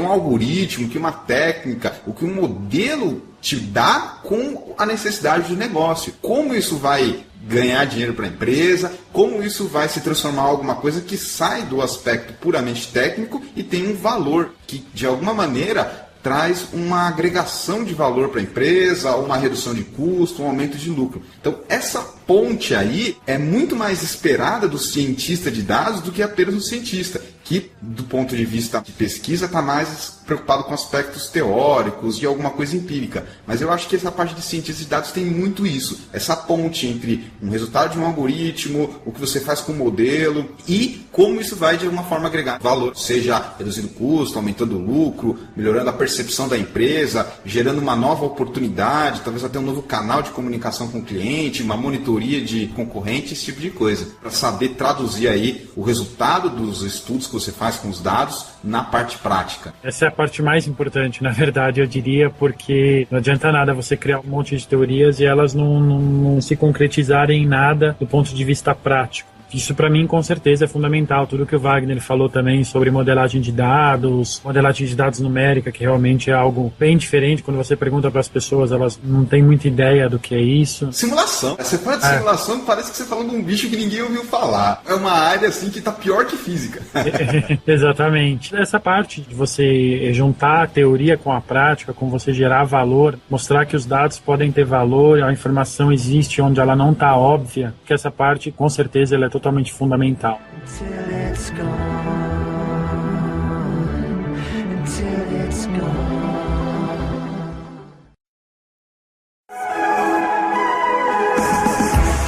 Speaker 2: um algoritmo, o que uma técnica, o que um modelo te dá com a necessidade do negócio. Como isso vai ganhar dinheiro para a empresa, como isso vai se transformar em alguma coisa que sai do aspecto puramente técnico e tem um valor que, de alguma maneira, traz uma agregação de valor para a empresa, uma redução de custo, um aumento de lucro. Então, essa ponte aí é muito mais esperada do cientista de dados do que apenas do cientista, que, do ponto de vista de pesquisa, está mais preocupado com aspectos teóricos e alguma coisa empírica. Mas eu acho que essa parte de cientista de dados tem muito isso. Essa ponte entre um resultado de um algoritmo, o que você faz com o modelo e como isso vai, de alguma forma, agregar valor. Seja reduzindo custo, aumentando o lucro, melhorando a percepção da empresa, gerando uma nova oportunidade, talvez até um novo canal de comunicação com o cliente, uma monitoria de concorrente, esse tipo de coisa. Para saber traduzir aí o resultado dos estudos que você faz com os dados na parte prática.
Speaker 4: Essa é a parte mais importante, na verdade, eu diria, porque não adianta nada você criar um monte de teorias e elas não se concretizarem em nada do ponto de vista prático. Isso, para mim, com certeza é fundamental. Tudo que o Wagner falou também sobre modelagem de dados numérica, que realmente é algo bem diferente. Quando você pergunta para as pessoas, elas não têm muita ideia do que é isso.
Speaker 2: Simulação. Você fala de simulação, parece que você está falando de um bicho que ninguém ouviu falar. É uma área assim que está pior que física.
Speaker 4: Exatamente. Essa parte de você juntar a teoria com a prática, com você gerar valor, mostrar que os dados podem ter valor, a informação existe onde ela não está óbvia, que essa parte, com certeza, ela é totalmente fundamental.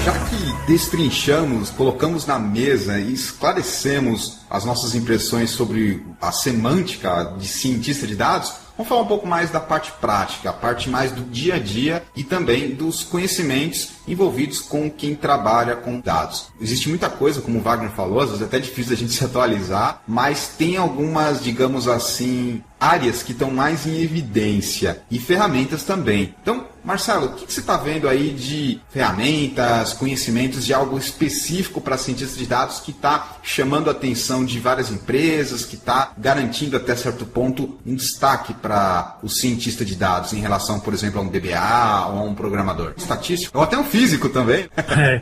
Speaker 2: Já que destrinchamos, colocamos na mesa e esclarecemos as nossas impressões sobre a semântica de cientista de dados, vamos falar um pouco mais da parte prática, a parte mais do dia a dia e também dos conhecimentos envolvidos com quem trabalha com dados. Existe muita coisa, como o Wagner falou, às vezes é até difícil a gente se atualizar, mas tem algumas, digamos assim, áreas que estão mais em evidência e ferramentas também. Então, Marcelo, o que você está vendo aí de ferramentas, conhecimentos de algo específico para cientistas de dados que está chamando a atenção de várias empresas, que está garantindo até certo ponto um destaque para o cientista de dados em relação, por exemplo, a um DBA ou a um programador estatístico, ou até um físico também?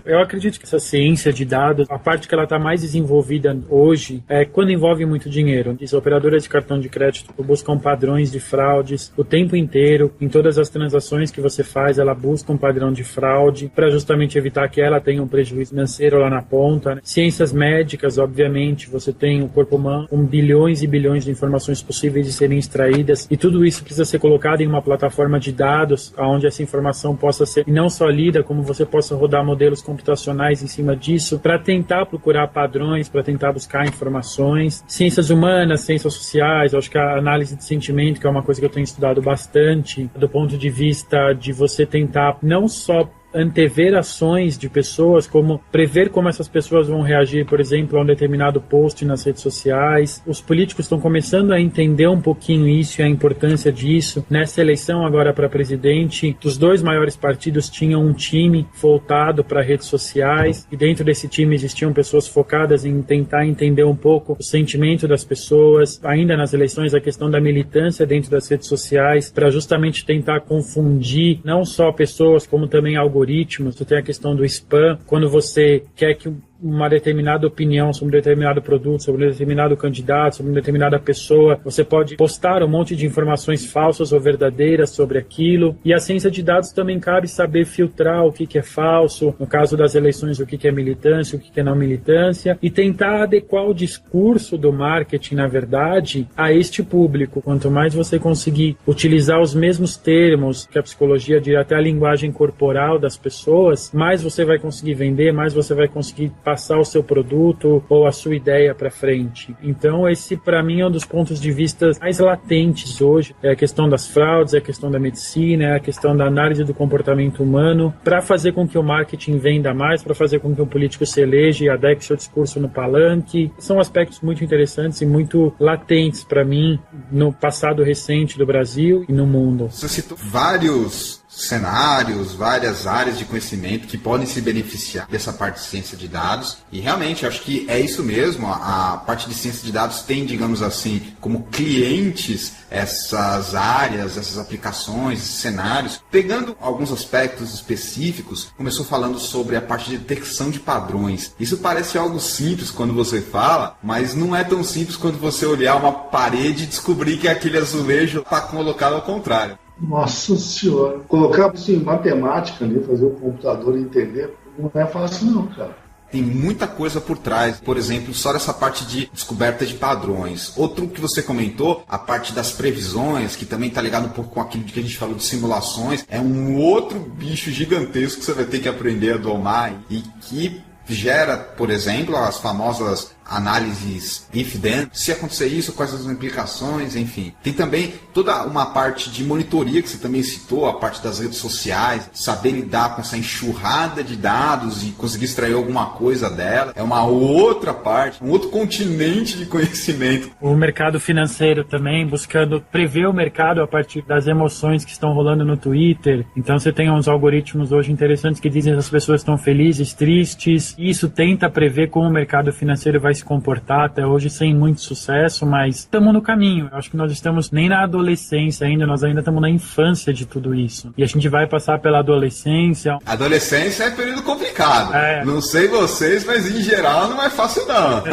Speaker 4: Eu acredito que essa ciência de dados, a parte que ela está mais desenvolvida hoje é quando envolve muito dinheiro. As operadoras de cartão de crédito buscam padrões de fraudes o tempo inteiro, em todas as transações que você faz, ela busca um padrão de fraude para justamente evitar que ela tenha um prejuízo financeiro lá na ponta, né? Ciências médicas, obviamente, você tem o corpo humano com bilhões e bilhões de informações possíveis de serem extraídas e tudo isso precisa ser colocado em uma plataforma de dados onde essa informação possa ser não só lida, como você possa rodar modelos computacionais em cima disso para tentar procurar padrões, para tentar buscar informações. Ciências humanas, ciências sociais, eu acho que a análise de sentimento, que é uma coisa que eu tenho estudado bastante, do ponto de vista de você tentar não só antever ações de pessoas, como prever como essas pessoas vão reagir, por exemplo, a um determinado post nas redes sociais. Os políticos estão começando a entender um pouquinho isso e a importância disso. Nessa eleição agora para presidente, os 2 maiores partidos tinham um time voltado para redes sociais e dentro desse time existiam pessoas focadas em tentar entender um pouco o sentimento das pessoas. Ainda nas eleições, a questão da militância dentro das redes sociais, para justamente tentar confundir não só pessoas, como também algoritmos. Você tem a questão do spam, quando você quer que uma determinada opinião sobre um determinado produto, sobre um determinado candidato, sobre uma determinada pessoa, você pode postar um monte de informações falsas ou verdadeiras sobre aquilo. E a ciência de dados também cabe saber filtrar o que é falso, no caso das eleições, o que é militância, o que é não militância, e tentar adequar o discurso do marketing, na verdade, a este público. Quanto mais você conseguir utilizar os mesmos termos que a psicologia diz, até a linguagem corporal das pessoas, mais você vai conseguir vender, mais você vai conseguir passar o seu produto ou a sua ideia para frente. Então esse para mim é um dos pontos de vista mais latentes hoje, é a questão das fraudes, é a questão da medicina, é a questão da análise do comportamento humano, para fazer com que o marketing venda mais, para fazer com que o político se eleja e adeque seu discurso no palanque. São aspectos muito interessantes e muito latentes para mim no passado recente do Brasil e no mundo.
Speaker 2: Você citou vários cenários, várias áreas de conhecimento que podem se beneficiar dessa parte de ciência de dados, e realmente acho que é isso mesmo. A parte de ciência de dados tem, digamos assim, como clientes essas áreas, essas aplicações, esses cenários. Pegando alguns aspectos específicos, começou falando sobre a parte de detecção de padrões. Isso parece algo simples quando você fala, mas não é tão simples quando você olhar uma parede e descobrir que aquele azulejo está colocado ao contrário.
Speaker 5: Nossa Senhora. Colocar assim, matemática ali, fazer o computador entender, não é fácil não, cara.
Speaker 2: Tem muita coisa por trás, por exemplo, só essa parte de descoberta de padrões. Outro que você comentou, a parte das previsões, que também está ligado um pouco com aquilo que a gente falou de simulações, é um outro bicho gigantesco que você vai ter que aprender a domar e que gera, por exemplo, as famosas análises if-then, se acontecer isso, quais as implicações, enfim. Tem também toda uma parte de monitoria que você também citou, a parte das redes sociais, saber lidar com essa enxurrada de dados e conseguir extrair alguma coisa dela. É uma outra parte, um outro continente de conhecimento.
Speaker 4: O mercado financeiro também, buscando prever o mercado a partir das emoções que estão rolando no Twitter. Então você tem uns algoritmos hoje interessantes que dizem que as pessoas estão felizes, tristes. E isso tenta prever como o mercado financeiro vai se comportar, até hoje sem muito sucesso, mas estamos no caminho. Eu acho que nós estamos nem na adolescência ainda, nós ainda estamos na infância de tudo isso. E a gente vai passar pela adolescência.
Speaker 2: Adolescência é período complicado. Não sei vocês, mas em geral não é fácil não.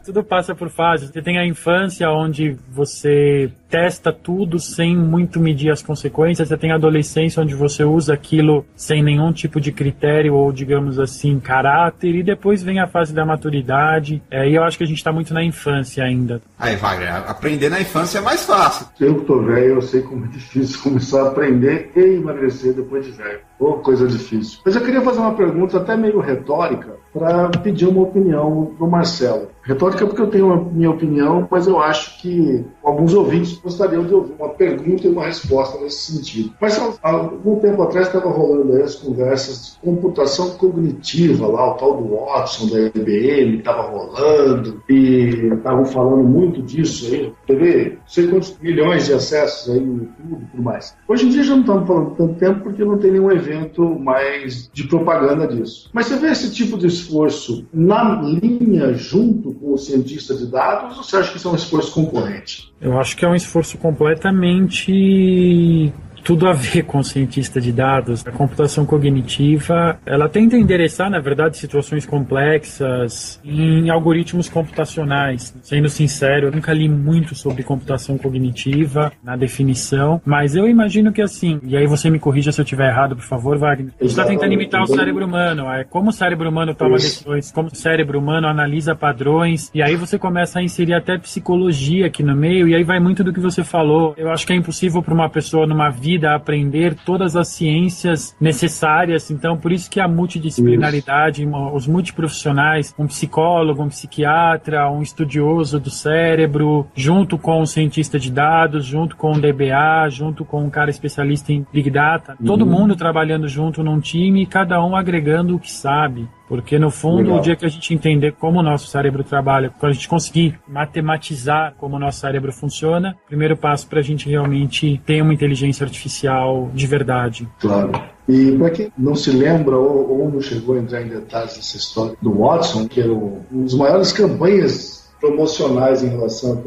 Speaker 4: Tudo passa por fases. Você tem a infância onde você testa tudo sem muito medir as consequências. Você tem a adolescência onde você usa aquilo sem nenhum tipo de critério ou, digamos assim, caráter. E depois vem a fase da maturidade. E eu acho que a gente está muito na infância ainda.
Speaker 2: Aí, Wagner, aprender na infância é mais fácil.
Speaker 5: Eu que tô velho, eu sei como é difícil começar a aprender e emagrecer depois de velho. Pô, coisa difícil. Mas eu queria fazer uma pergunta até meio retórica para pedir uma opinião do Marcelo. Retórica porque eu tenho a minha opinião, mas eu acho que alguns ouvintes gostariam de ouvir uma pergunta e uma resposta nesse sentido. Mas há algum tempo atrás estava rolando aí as conversas de computação cognitiva lá, o tal do Watson da IBM estava rolando e estavam falando muito disso aí. Teve não sei quantos milhões de acessos aí no YouTube e tudo mais. Hoje em dia já não estamos falando tanto tempo porque não tem nenhum evento mais de propaganda disso. Mas você vê esse tipo de esforço na linha junto com o cientista de dados, ou você acha que isso é um esforço concorrente?
Speaker 4: Eu acho que é um esforço completamente tudo a ver com o cientista de dados. A computação cognitiva, ela tenta endereçar, na verdade, situações complexas em algoritmos computacionais. Sendo sincero, eu nunca li muito sobre computação cognitiva na definição, mas eu imagino que assim, e aí você me corrija se eu estiver errado, por favor, Wagner. A gente está tentando imitar o cérebro humano. Como o cérebro humano toma decisões, como o cérebro humano analisa padrões, e aí você começa a inserir até psicologia aqui no meio, e aí vai muito do que você falou. Eu acho que é impossível para uma pessoa numa vida vida a aprender todas as ciências necessárias. Então, por isso que a multidisciplinaridade, os multiprofissionais, um psicólogo, um psiquiatra, um estudioso do cérebro, junto com um cientista de dados, junto com um DBA, junto com um cara especialista em Big Data, todo mundo trabalhando junto num time, cada um agregando o que sabe. Porque, no fundo, o dia que a gente entender como o nosso cérebro trabalha, quando a gente conseguir matematizar como o nosso cérebro funciona, o primeiro passo para a gente realmente ter uma inteligência artificial de verdade.
Speaker 5: Claro. E para quem não se lembra ou não chegou a entrar em detalhes dessa história do Watson, que era uma das maiores campanhas promocionais em relação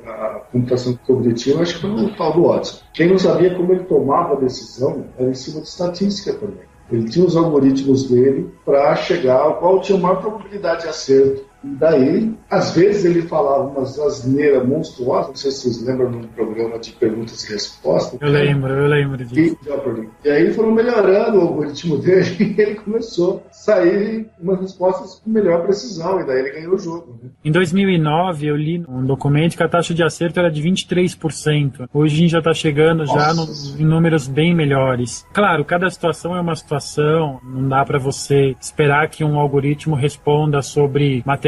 Speaker 5: à computação cognitiva, acho que foi o tal do Watson. Quem não sabia como ele tomava a decisão era em cima de estatística também. Ele tinha os algoritmos dele para chegar ao qual tinha maior probabilidade de acerto. E daí, às vezes ele falava umas asneiras monstruosas, não sei se vocês lembram de um programa de perguntas e respostas.
Speaker 4: Eu lembro disso.
Speaker 5: E aí foram melhorando o algoritmo dele e ele começou a sair umas respostas com melhor precisão, e daí ele ganhou o jogo. Né?
Speaker 4: Em 2009, eu li um documento que a taxa de acerto era de 23%. Hoje a gente já está chegando em números bem melhores. Claro, cada situação é uma situação, não dá para você esperar que um algoritmo responda sobre matemática,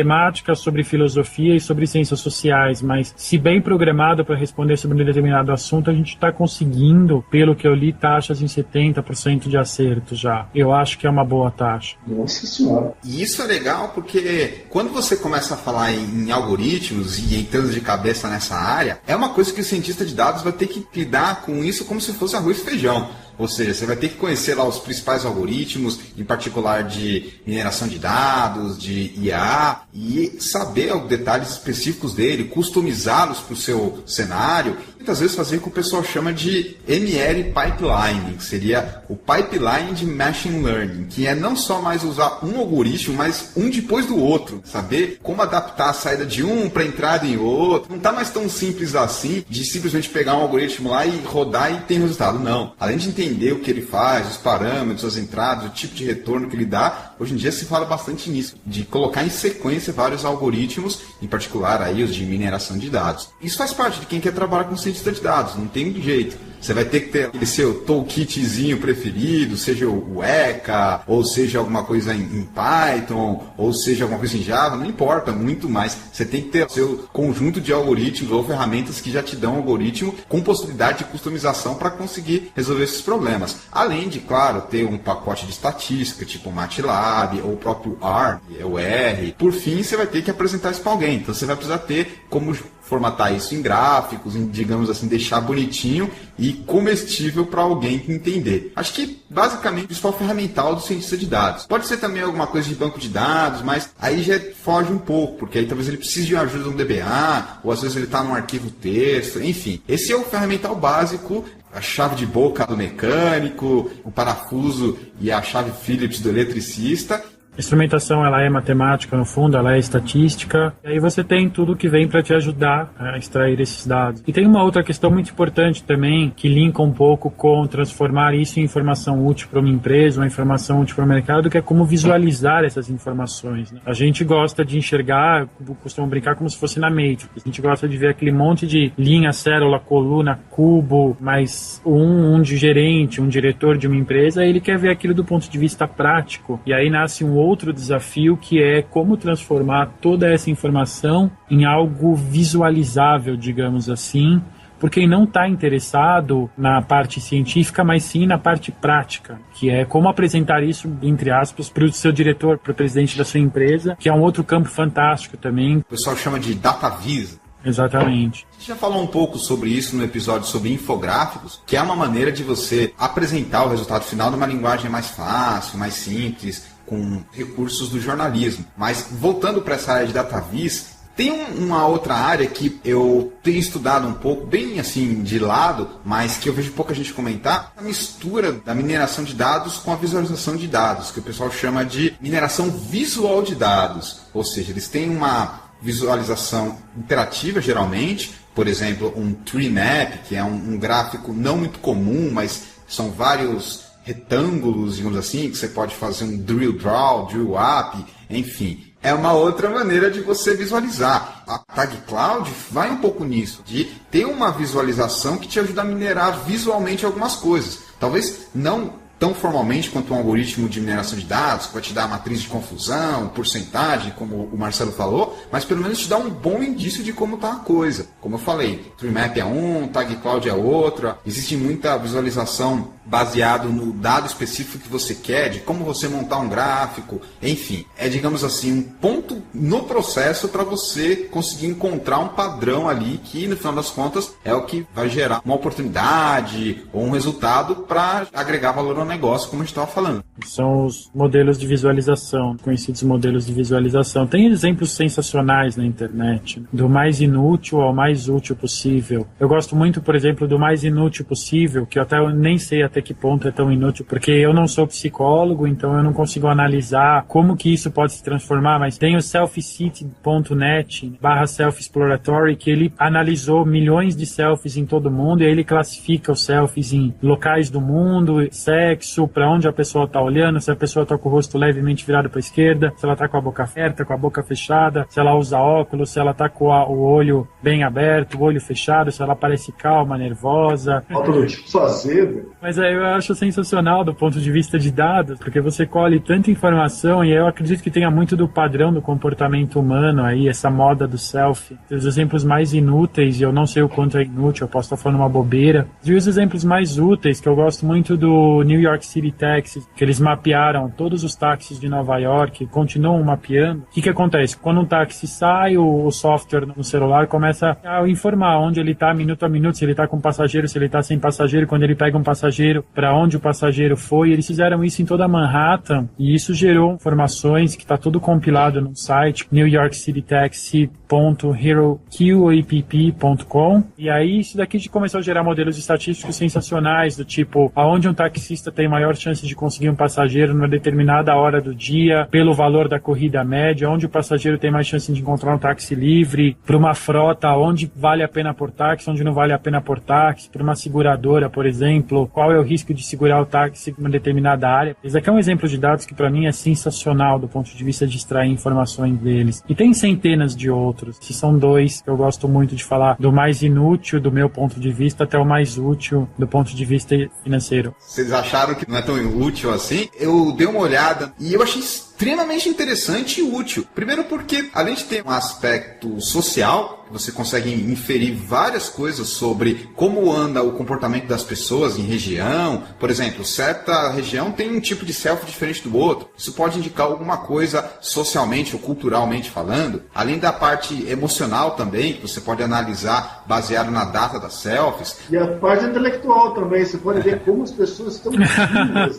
Speaker 4: sobre filosofia e sobre ciências sociais, mas se bem programado para responder sobre um determinado assunto, a gente está conseguindo, pelo que eu li, taxas em 70% de acerto já. Eu acho que é uma boa taxa.
Speaker 5: Nossa Senhora.
Speaker 2: E isso é legal porque quando você começa a falar em algoritmos e entrando de cabeça nessa área, é uma coisa que o cientista de dados vai ter que lidar com isso como se fosse arroz e feijão. Ou seja, você vai ter que conhecer lá os principais algoritmos, em particular de mineração de dados, de IA, e saber os detalhes específicos dele, customizá-los para o seu cenário, e muitas vezes fazer o que o pessoal chama de ML Pipeline, que seria o pipeline de Machine Learning, que é não só mais usar um algoritmo, mas um depois do outro, saber como adaptar a saída de um para a entrada em outro. Não está mais tão simples assim de simplesmente pegar um algoritmo lá e rodar e ter resultado, não. Além de entender o que ele faz, os parâmetros, as entradas, o tipo de retorno que ele dá, hoje em dia se fala bastante nisso, de colocar em sequência vários algoritmos, em particular aí os de mineração de dados. Isso faz parte de quem quer trabalhar com cientista de dados, não tem jeito. Você vai ter que ter aquele seu toolkitzinho preferido, seja o ECA, ou seja alguma coisa em Python, ou seja alguma coisa em Java, não importa muito mais. Você tem que ter o seu conjunto de algoritmos ou ferramentas que já te dão um algoritmo com possibilidade de customização para conseguir resolver esses problemas. Além de, claro, ter um pacote de estatística, tipo o MATLAB, ou o próprio R, o R. Por fim, você vai ter que apresentar isso para alguém. Então você vai precisar ter como formatar isso em gráficos, digamos assim, deixar bonitinho e comestível para alguém que entender. Acho que, basicamente, o principal ferramental do cientista de dados. Pode ser também alguma coisa de banco de dados, mas aí já foge um pouco, porque aí talvez ele precise de uma ajuda de um DBA, ou às vezes ele está num arquivo texto, enfim. Esse é o ferramental básico, a chave de boca do mecânico, o parafuso e a chave Phillips do eletricista.
Speaker 4: A instrumentação, ela é matemática, no fundo, ela é estatística, e aí você tem tudo que vem para te ajudar a extrair esses dados. E tem uma outra questão muito importante também, que linka um pouco com transformar isso em informação útil para uma empresa, uma informação útil para o mercado, que é como visualizar essas informações, né? A gente gosta de enxergar, costumo brincar como se fosse na Matrix. A gente gosta de ver aquele monte de linha, célula, coluna, cubo, mas um de gerente, um diretor de uma empresa, ele quer ver aquilo do ponto de vista prático. E aí nasce um outro desafio, que é como transformar toda essa informação em algo visualizável, digamos assim, por quem não está interessado na parte científica, mas sim na parte prática, que é como apresentar isso, entre aspas, para o seu diretor, para o presidente da sua empresa, que é um outro campo fantástico também.
Speaker 2: O pessoal chama de data viz.
Speaker 4: Exatamente.
Speaker 2: A gente já falou um pouco sobre isso no episódio sobre infográficos, que é uma maneira de você apresentar o resultado final numa linguagem mais fácil, mais simples, com recursos do jornalismo. Mas voltando para essa área de data viz, tem uma outra área que eu tenho estudado um pouco, bem assim de lado, mas que eu vejo pouca gente comentar, a mistura da mineração de dados com a visualização de dados, que o pessoal chama de mineração visual de dados. Ou seja, eles têm uma visualização interativa, geralmente, por exemplo, um tree map, que é um gráfico não muito comum, mas são vários retângulos, digamos assim, que você pode fazer um drill draw, drill up, enfim. é uma outra maneira de você visualizar. A Tag Cloud vai um pouco nisso, de ter uma visualização que te ajuda a minerar visualmente algumas coisas. Talvez não tão formalmente quanto um algoritmo de mineração de dados, que vai te dar a matriz de confusão, porcentagem, como o Marcelo falou, mas pelo menos te dá um bom indício de como está a coisa. Como eu falei, TreeMap é um, Tag Cloud é outra, existe muita visualização baseado no dado específico que você quer, de como você montar um gráfico, enfim. É, digamos assim, um ponto no processo para você conseguir encontrar um padrão ali que, no final das contas, é o que vai gerar uma oportunidade ou um resultado para agregar valor ao negócio, como a gente estava falando.
Speaker 4: São os modelos de visualização, conhecidos modelos de visualização. Tem exemplos sensacionais na internet, do mais inútil ao mais útil possível. Eu gosto muito, por exemplo, do mais inútil possível, que eu até nem sei até que ponto é tão inútil, porque eu não sou psicólogo, então eu não consigo analisar como que isso pode se transformar, mas tem o selfie-city.net/self-exploratory, que ele analisou milhões de selfies em todo o mundo, e aí ele classifica os selfies em locais do mundo, sexo, para onde a pessoa está olhando, se a pessoa está com o rosto levemente virado para a esquerda, se ela está com a boca aberta, com a boca fechada, se ela usa óculos, se ela está com o olho bem aberto, o olho fechado, se ela parece calma, nervosa.
Speaker 5: Falta do tipo fazer.
Speaker 4: Mas eu acho sensacional do ponto de vista de dados, porque você colhe tanta informação e eu acredito que tenha muito do padrão do comportamento humano aí, essa moda do selfie. Os exemplos mais inúteis, e eu não sei o quanto é inútil, eu posso estar falando uma bobeira. E os exemplos mais úteis, que eu gosto muito do New York City Taxi, que eles mapearam todos os táxis de Nova York, continuam mapeando. O que acontece? Quando um táxi sai, o software no celular começa a informar onde ele está minuto a minuto, se ele está com passageiro, se ele está sem passageiro, quando ele pega um passageiro, para onde o passageiro foi. Eles fizeram isso em toda Manhattan e isso gerou informações que está tudo compilado no site newyorkcitytaxi.heroqapp.com, e aí isso daqui começou a gerar modelos estatísticos sensacionais, do tipo aonde um taxista tem maior chance de conseguir um passageiro numa determinada hora do dia pelo valor da corrida média, onde o passageiro tem mais chance de encontrar um táxi livre, para uma frota, onde vale a pena por táxi, onde não vale a pena por táxi, para uma seguradora, por exemplo, qual é o risco de segurar o táxi em uma determinada área. Esse aqui é um exemplo de dados que para mim é sensacional do ponto de vista de extrair informações deles. E tem centenas de outros. Esses são dois que eu gosto muito de falar, do mais inútil do meu ponto de vista até o mais útil do ponto de vista financeiro.
Speaker 2: Vocês acharam que não é tão útil assim? Eu dei uma olhada e eu achei extremamente interessante e útil. Primeiro porque, além de ter um aspecto social, você consegue inferir várias coisas sobre como anda o comportamento das pessoas em região. Por exemplo, certa região tem um tipo de selfie diferente do outro. Isso pode indicar alguma coisa socialmente ou culturalmente falando. Além da parte emocional também, que você pode analisar baseado na data das selfies.
Speaker 5: E a parte intelectual também. Você pode ver como as pessoas estão vivas,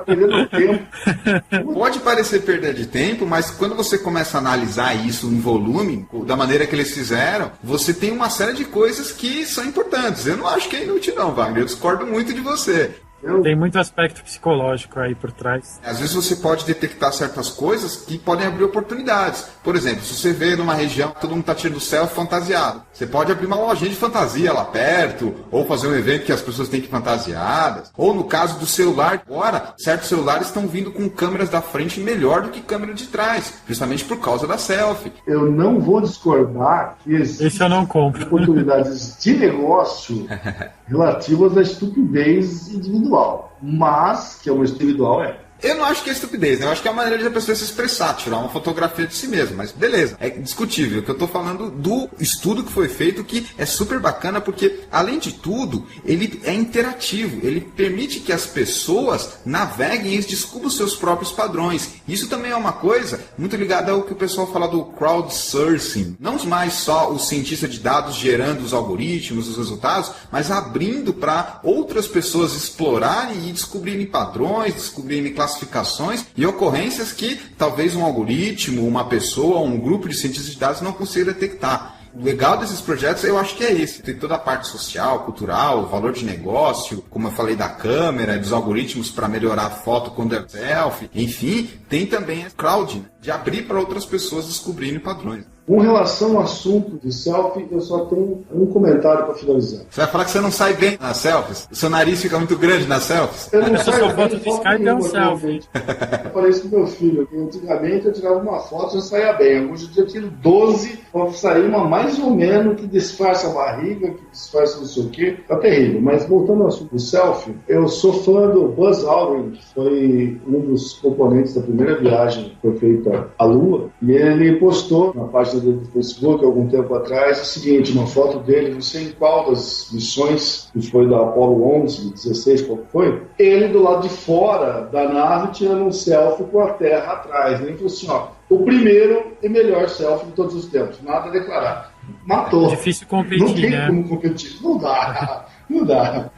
Speaker 5: perdendo tempo.
Speaker 2: Pode parecer perda de tempo, mas quando você começa a analisar isso em volume, da maneira que eles fizeram, você tem uma série de coisas que são importantes. Eu não acho que é inútil não, Wagner. Eu discordo muito de você.
Speaker 4: Tem muito aspecto psicológico aí por trás.
Speaker 2: Às vezes você pode detectar certas coisas que podem abrir oportunidades. Por exemplo, se você vê numa região que todo mundo está tirando selfie fantasiado, você pode abrir uma lojinha de fantasia lá perto, ou fazer um evento que as pessoas têm que ir fantasiadas. Ou no caso do celular, agora, certos celulares estão vindo com câmeras da frente melhor do que câmera de trás, justamente por causa da selfie.
Speaker 5: Eu não vou discordar que
Speaker 4: esse eu não compro.
Speaker 5: Oportunidades de negócio relativas à estupidez individual, mas que é uma individual
Speaker 2: Eu não acho que é estupidez, né? Eu acho que é a maneira de a pessoa se expressar, tirar uma fotografia de si mesma, mas beleza, é discutível. O que eu tô falando do estudo que foi feito, que é super bacana, porque, além de tudo, ele é interativo, ele permite que as pessoas naveguem e descubram seus próprios padrões. Isso também é uma coisa muito ligada ao que o pessoal fala do crowdsourcing. Não mais só o cientista de dados gerando os algoritmos, os resultados, mas abrindo para outras pessoas explorarem e descobrirem padrões, descobrirem classificações e ocorrências que talvez um algoritmo, uma pessoa, um grupo de cientistas de dados não consiga detectar. O legal desses projetos eu acho que é esse. Tem toda a parte social, cultural, valor de negócio, como eu falei da câmera, dos algoritmos para melhorar a foto quando é selfie. Enfim, tem também a crowd, né? De abrir para outras pessoas descobrirem padrões.
Speaker 5: Com relação ao assunto de selfie, eu só tenho um comentário para finalizar.
Speaker 2: Você vai falar que você não sai bem nas selfies? O seu nariz fica muito grande nas selfies?
Speaker 5: Eu não
Speaker 4: Essa
Speaker 5: saio
Speaker 4: sua foto
Speaker 5: bem,
Speaker 4: de Skype é um selfie.
Speaker 5: Eu falei isso pro meu filho. Antigamente eu tirava uma foto e já saía bem. Hoje em dia eu tiro 12 para sair uma mais ou menos que disfarça a barriga, que disfarça não sei o quê. Tá terrível. Mas voltando ao assunto do selfie, eu sou fã do Buzz Aldrin, que foi um dos componentes da primeira viagem que foi feita à Lua. E ele postou na página dele do Facebook, algum tempo atrás, o seguinte, uma foto dele, não sei em qual das missões, que foi da Apollo 11, 16, qual foi, ele do lado de fora da nave tirando um selfie com a Terra atrás. Ele falou assim, ó, o primeiro e melhor selfie de todos os tempos, nada a declarar. Matou.
Speaker 4: Difícil competir,
Speaker 5: não tem
Speaker 4: né?
Speaker 5: como competir. Não dá. Não dá.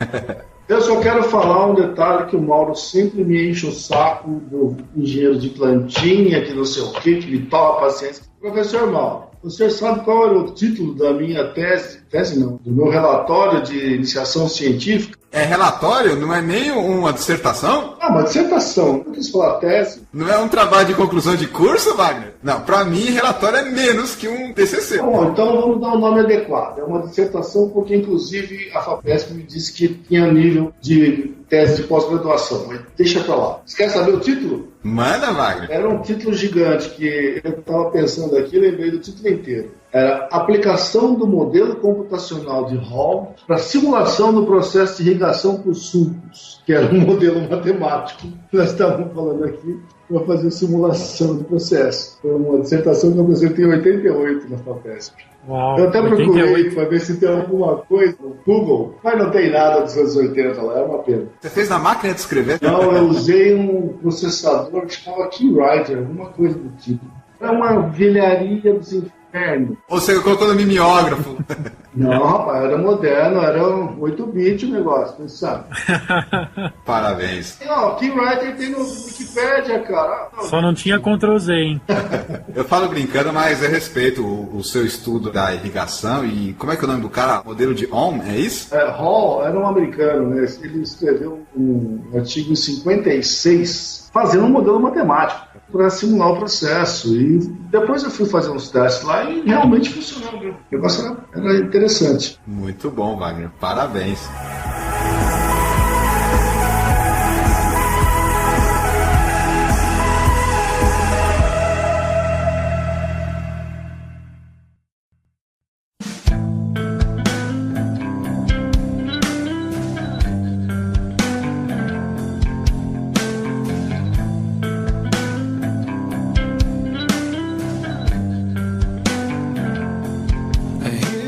Speaker 5: Eu só quero falar um detalhe que o Mauro sempre me enche o saco do engenheiro de plantinha, que não sei o quê, que me toma paciência. Professor Mauro, você sabe qual era o título da minha tese não, do meu relatório de iniciação científica?
Speaker 2: É relatório? Não é nem uma dissertação?
Speaker 5: Ah, uma dissertação. Não quis falar tese.
Speaker 2: Não é um trabalho de conclusão de curso, Wagner? Não, pra mim, relatório é menos que um TCC.
Speaker 5: Bom, então vamos dar um nome adequado. É uma dissertação porque, inclusive, a FAPESP me disse que tinha nível de tese de pós-graduação. Mas deixa pra lá. Você quer saber o título?
Speaker 2: Manda, Wagner.
Speaker 5: Era um título gigante que eu estava pensando aqui e lembrei do título inteiro. Era Aplicação do Modelo Computacional de Hall para Simulação do Processo de Irrigação por Sulcos, que era um modelo matemático. Nós estávamos falando aqui para fazer simulação do processo. Foi uma dissertação que eu apresentei em 88 na FAPESP.
Speaker 4: Uau,
Speaker 5: Eu até procurei
Speaker 4: 88.
Speaker 5: para ver se tem alguma coisa no Google, mas não tem nada dos anos 80 lá, é uma pena.
Speaker 2: Você fez na máquina de escrever?
Speaker 5: Não, eu usei um processador que chamava Keywriter, alguma coisa do tipo. É uma velharia dos infernos.
Speaker 2: Ou você colocou no mimeógrafo?
Speaker 5: Não, rapaz, era moderno, era um 8-bit o negócio, você sabe.
Speaker 2: Parabéns.
Speaker 5: Não, Keywriter tem no Wikipedia, cara.
Speaker 4: Só não tinha Ctrl Z, hein?
Speaker 2: Eu falo brincando, mas eu respeito o seu estudo da irrigação e como é que é o nome do cara? Modelo de Ohm, é isso?
Speaker 5: Hall era um americano, né? Ele escreveu um artigo em 56 fazendo um modelo matemático para simular o processo. E depois eu fui fazer uns testes lá e realmente funcionou. O negócio era interessante.
Speaker 2: Muito bom, Wagner. Parabéns.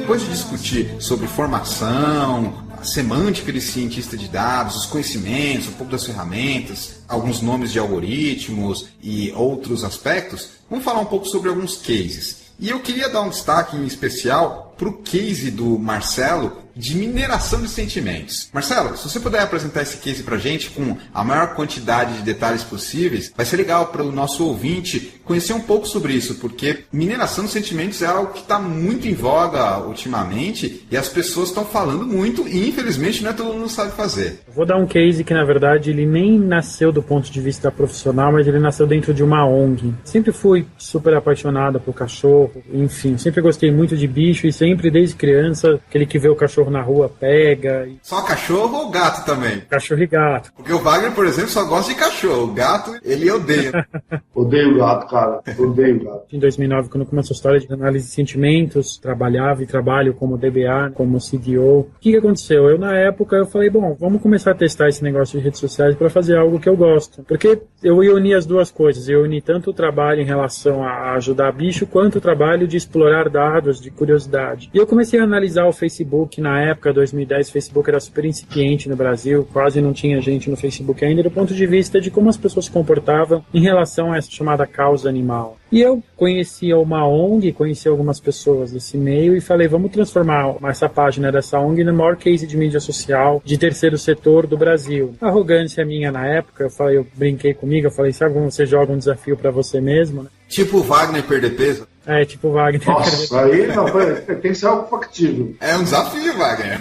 Speaker 2: Depois de discutir sobre formação, a semântica de cientista de dados, os conhecimentos, um pouco das ferramentas, alguns nomes de algoritmos e outros aspectos, vamos falar um pouco sobre alguns cases. E eu queria dar um destaque em especial para o case do Marcelo de mineração de sentimentos. Marcelo, se você puder apresentar esse case para a gente com a maior quantidade de detalhes possíveis, vai ser legal para o nosso ouvinte conhecer um pouco sobre isso, porque mineração de sentimentos é algo que está muito em voga ultimamente e as pessoas estão falando muito e infelizmente não é todo mundo sabe fazer.
Speaker 4: Vou dar um case que na verdade ele nem nasceu do ponto de vista profissional, mas ele nasceu dentro de uma ONG. Sempre fui super apaixonada por cachorro, enfim, sempre gostei muito de bicho e sempre desde criança, aquele que vê o cachorro na rua pega.
Speaker 2: Só cachorro ou gato também?
Speaker 4: Cachorro e gato.
Speaker 2: Porque o Wagner, por exemplo, só gosta de cachorro. O gato, ele odeia.
Speaker 5: Odeio gato, cara. Odeio gato.
Speaker 4: Em 2009, quando começou a história de análise de sentimentos, trabalhava e trabalho como DBA, como CDO. O que aconteceu? Eu, na época, eu falei, bom, vamos começar a testar esse negócio de redes sociais para fazer algo que eu gosto. Porque eu ia unir as duas coisas. Eu uni tanto o trabalho em relação a ajudar bicho, quanto o trabalho de explorar dados, de curiosidade. E eu comecei a analisar o Facebook. Na época, 2010, o Facebook era super incipiente no Brasil, quase não tinha gente no Facebook ainda, do ponto de vista de como as pessoas se comportavam em relação a essa chamada causa animal. E eu conhecia uma ONG, conheci algumas pessoas desse meio e falei, vamos transformar essa página dessa ONG no maior case de mídia social de terceiro setor do Brasil. A arrogância minha na época, eu brinquei comigo, eu falei, sabe como você joga um desafio para você mesmo, né?
Speaker 2: Tipo o Wagner perder peso?
Speaker 4: É, tipo o Wagner.
Speaker 5: Nossa, aí não, tem que ser algo factível.
Speaker 2: É um desafio, Wagner.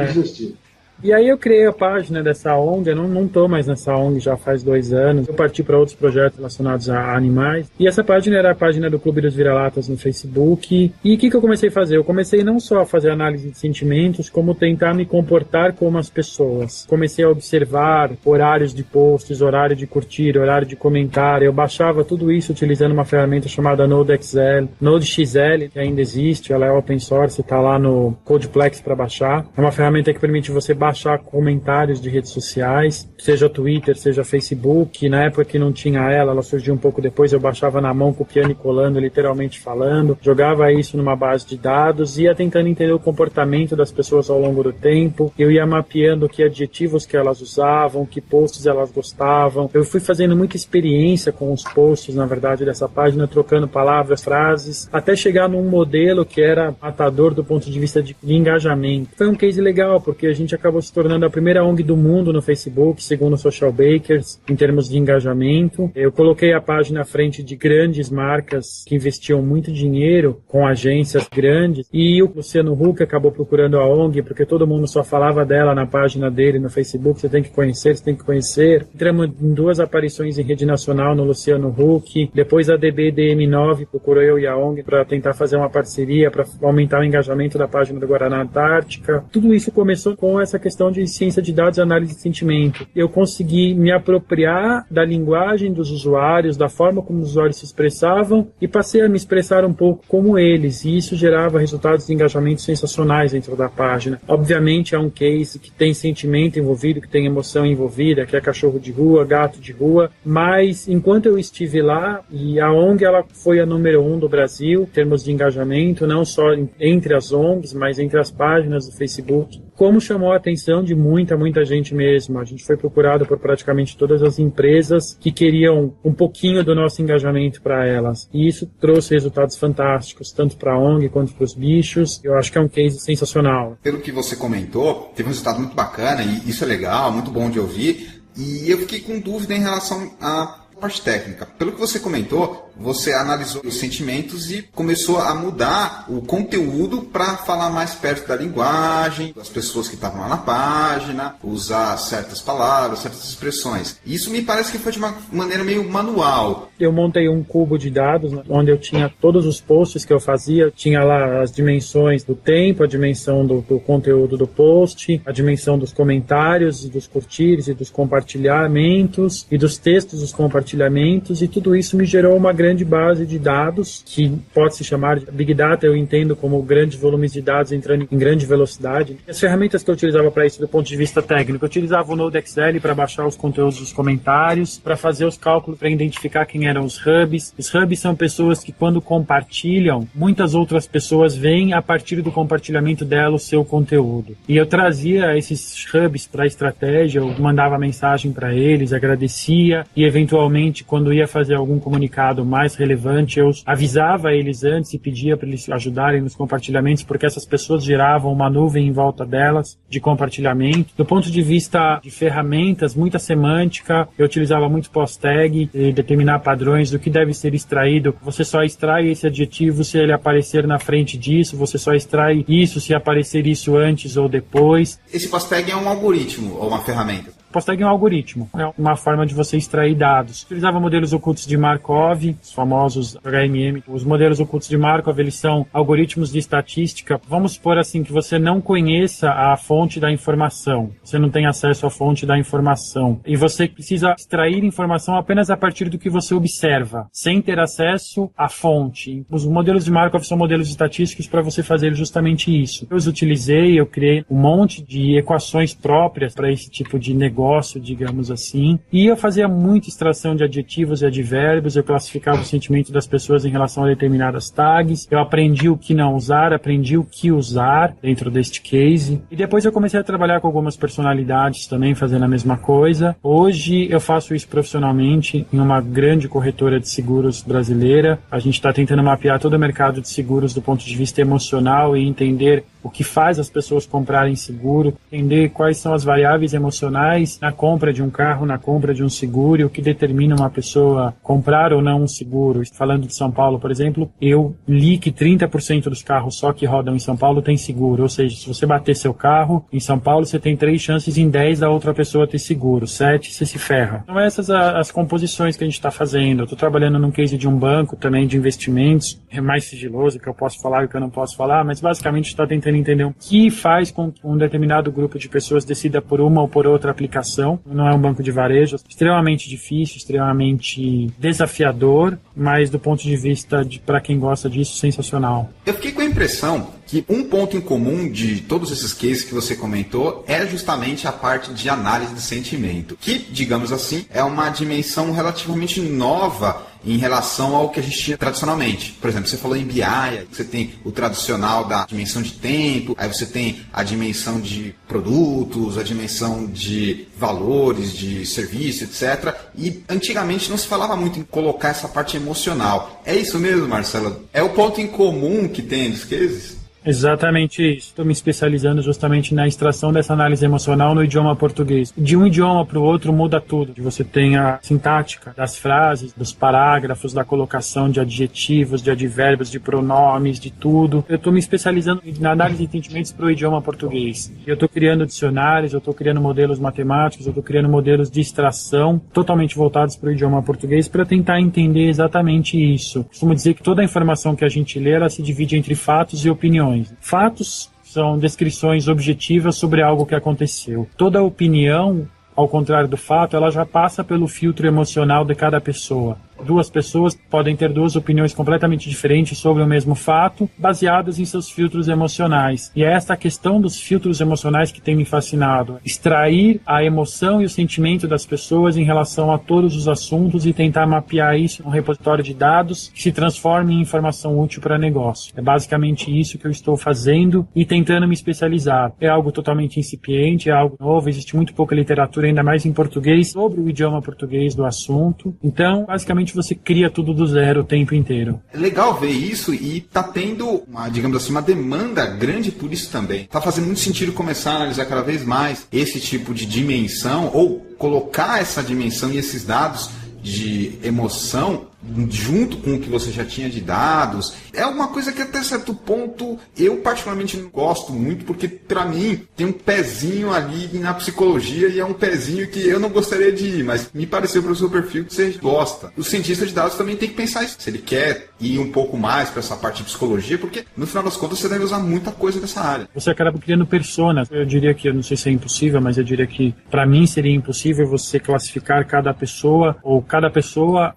Speaker 5: Desistir.
Speaker 4: E aí eu criei a página dessa ONG, eu não tô mais nessa ONG já faz 2 anos, eu parti para outros projetos relacionados a animais, e essa página era a página do Clube dos Vira-Latas no Facebook. E o que eu comecei a fazer? Eu comecei não só a fazer análise de sentimentos, como tentar me comportar como as pessoas. Comecei a observar horários de posts, horário de curtir, horário de comentar. Eu baixava tudo isso utilizando uma ferramenta chamada NodeXL, NodeXL, que ainda existe, ela é open source, está lá no Codeplex para baixar. É uma ferramenta que permite você baixar comentários de redes sociais, seja Twitter, seja Facebook. Na época que não tinha ela surgiu um pouco depois, eu baixava na mão, copiando e colando, literalmente falando, jogava isso numa base de dados, ia tentando entender o comportamento das pessoas ao longo do tempo, eu ia mapeando que adjetivos que elas usavam, que posts elas gostavam. Eu fui fazendo muita experiência com os posts, na verdade, dessa página, trocando palavras, frases, até chegar num modelo que era matador do ponto de vista de engajamento. Foi um case legal, porque a gente acabou se tornando a primeira ONG do mundo no Facebook, segundo o Social Bakers, em termos de engajamento. Eu coloquei a página à frente de grandes marcas que investiam muito dinheiro com agências grandes, e o Luciano Huck acabou procurando a ONG, porque todo mundo só falava dela na página dele no Facebook. Você tem que conhecer, você tem que conhecer. Entramos em 2 aparições em rede nacional no Luciano Huck. Depois a DBDM9 procurou eu e a ONG para tentar fazer uma parceria para aumentar o engajamento da página do Guaraná Antártica. Tudo isso começou com essa questão de ciência de dados e análise de sentimento. Eu consegui me apropriar da linguagem dos usuários, da forma como os usuários se expressavam, e passei a me expressar um pouco como eles, e isso gerava resultados de engajamento sensacionais dentro da página. Obviamente é um case que tem sentimento envolvido, que tem emoção envolvida, que é cachorro de rua, gato de rua, mas enquanto eu estive lá, e a ONG ela foi a número 1 do Brasil em termos de engajamento, não só entre as ONGs, mas entre as páginas do Facebook, como chamou a atenção de muita gente mesmo. A gente foi procurado por praticamente todas as empresas que queriam um pouquinho do nosso engajamento para elas. E isso trouxe resultados fantásticos, tanto para a ONG quanto para os bichos. Eu acho que é um case sensacional.
Speaker 2: Pelo que você comentou, teve um resultado muito bacana, e isso é legal, muito bom de ouvir. E eu fiquei com dúvida em relação à parte técnica. Pelo que você comentou, você analisou os sentimentos e começou a mudar o conteúdo para falar mais perto da linguagem, das pessoas que estavam lá na página, usar certas palavras, certas expressões. Isso me parece que foi de uma maneira meio manual.
Speaker 4: Eu montei um cubo de dados onde eu tinha todos os posts que eu fazia, tinha lá as dimensões do tempo, a dimensão do conteúdo do post, a dimensão dos comentários, dos curtires e dos compartilhamentos, e dos textos dos compartilhamentos, e tudo isso me gerou uma grande base de dados, que pode se chamar de Big Data. Eu entendo como grandes volumes de dados entrando em grande velocidade. As ferramentas que eu utilizava para isso do ponto de vista técnico, eu utilizava o NodeXL para baixar os conteúdos dos comentários, para fazer os cálculos, para identificar quem eram os hubs. Os hubs são pessoas que, quando compartilham, muitas outras pessoas veem a partir do compartilhamento dela o seu conteúdo. E eu trazia esses hubs para a estratégia, eu mandava mensagem para eles, agradecia, e eventualmente, quando ia fazer algum comunicado mais relevante, eu avisava eles antes e pedia para eles ajudarem nos compartilhamentos, porque essas pessoas geravam uma nuvem em volta delas de compartilhamento. Do ponto de vista de ferramentas, muita semântica, eu utilizava muito post-tag e determinar padrões do que deve ser extraído. Você só extrai esse adjetivo se ele aparecer na frente disso, você só extrai isso se aparecer isso antes ou depois.
Speaker 2: Esse post-tag é um algoritmo ou uma ferramenta?
Speaker 4: Post-tag é um algoritmo, é uma forma de você extrair dados. Utilizava modelos ocultos de Markov, os famosos HMM. Os modelos ocultos de Markov, eles são algoritmos de estatística. Vamos supor assim que você não conheça a fonte da informação, você não tem acesso à fonte da informação, e você precisa extrair informação apenas a partir do que você observa, sem ter acesso à fonte. Os modelos de Markov são modelos estatísticos para você fazer justamente isso. Eu os utilizei, eu criei um monte de equações próprias para esse tipo de negócio, digamos assim, e eu fazia muita extração de adjetivos e advérbios, eu classificava o sentimento das pessoas em relação a determinadas tags, eu aprendi o que não usar, aprendi o que usar dentro deste case, e depois eu comecei a trabalhar com algumas personalidades também fazendo a mesma coisa. Hoje eu faço isso profissionalmente em uma grande corretora de seguros brasileira. A gente está tentando mapear todo o mercado de seguros do ponto de vista emocional e entender o que faz as pessoas comprarem seguro, entender quais são as variáveis emocionais na compra de um carro, na compra de um seguro, e o que determina uma pessoa comprar ou não um seguro. Falando de São Paulo, por exemplo, eu li que 30% dos carros só que rodam em São Paulo tem seguro, ou seja, se você bater seu carro em São Paulo, você tem 3 chances em 10 da outra pessoa ter seguro, 7 você se ferra. Então essas as composições que a gente está fazendo. Eu estou trabalhando num case de um banco também de investimentos, é mais sigiloso, que eu posso falar e o que eu não posso falar, mas basicamente está tentando entender o que faz com que um determinado grupo de pessoas decida por uma ou por outra aplicação. Não é um banco de varejo, extremamente difícil, extremamente desafiador, mas do ponto de vista para quem gosta disso, sensacional.
Speaker 2: Eu fiquei com a impressão que um ponto em comum de todos esses cases que você comentou é justamente a parte de análise de sentimento, que, digamos assim, é uma dimensão relativamente nova em relação ao que a gente tinha tradicionalmente. Por exemplo, você falou em BI, você tem o tradicional da dimensão de tempo, aí você tem a dimensão de produtos, a dimensão de valores, de serviço, etc. E antigamente não se falava muito em colocar essa parte emocional. É isso mesmo, Marcelo? É o ponto em comum que tem nos cases?
Speaker 4: Exatamente isso. Estou me especializando justamente na extração dessa análise emocional no idioma português. De um idioma para o outro muda tudo. Você tem a sintática das frases, dos parágrafos, da colocação de adjetivos, de advérbios, de pronomes, de tudo. Eu estou me especializando na análise de sentimentos para o idioma português. Eu estou criando dicionários, eu estou criando modelos matemáticos, eu estou criando modelos de extração totalmente voltados para o idioma português para tentar entender exatamente isso. Costumo dizer que toda a informação que a gente lê, ela se divide entre fatos e opiniões. Fatos são descrições objetivas sobre algo que aconteceu. Toda opinião, ao contrário do fato, ela já passa pelo filtro emocional de cada pessoa. Duas pessoas podem ter duas opiniões completamente diferentes sobre o mesmo fato, baseadas em seus filtros emocionais. E é esta questão dos filtros emocionais que tem me fascinado. Extrair a emoção e o sentimento das pessoas em relação a todos os assuntos e tentar mapear isso num repositório de dados que se transforme em informação útil para negócio. É basicamente isso que eu estou fazendo e tentando me especializar. É algo totalmente incipiente, é algo novo, existe muito pouca literatura, ainda mais em português, sobre o idioma português do assunto. Então, basicamente, você cria tudo do zero o tempo inteiro.
Speaker 2: É legal ver isso e tá tendo, digamos assim, uma demanda grande por isso também. Tá fazendo muito sentido começar a analisar cada vez mais esse tipo de dimensão ou colocar essa dimensão e esses dados de emoção junto com o que você já tinha de dados. É uma coisa que até certo ponto eu particularmente não gosto muito, porque para mim tem um pezinho ali na psicologia e é um pezinho que eu não gostaria de ir, mas me pareceu pelo seu perfil que você gosta. O cientista de dados também tem que pensar isso, se ele quer ir um pouco mais para essa parte de psicologia, porque no final das contas você deve usar muita coisa dessa área.
Speaker 4: Você acaba criando personas. Eu diria que, eu não sei se é impossível, mas eu diria que para mim seria impossível você classificar cada pessoa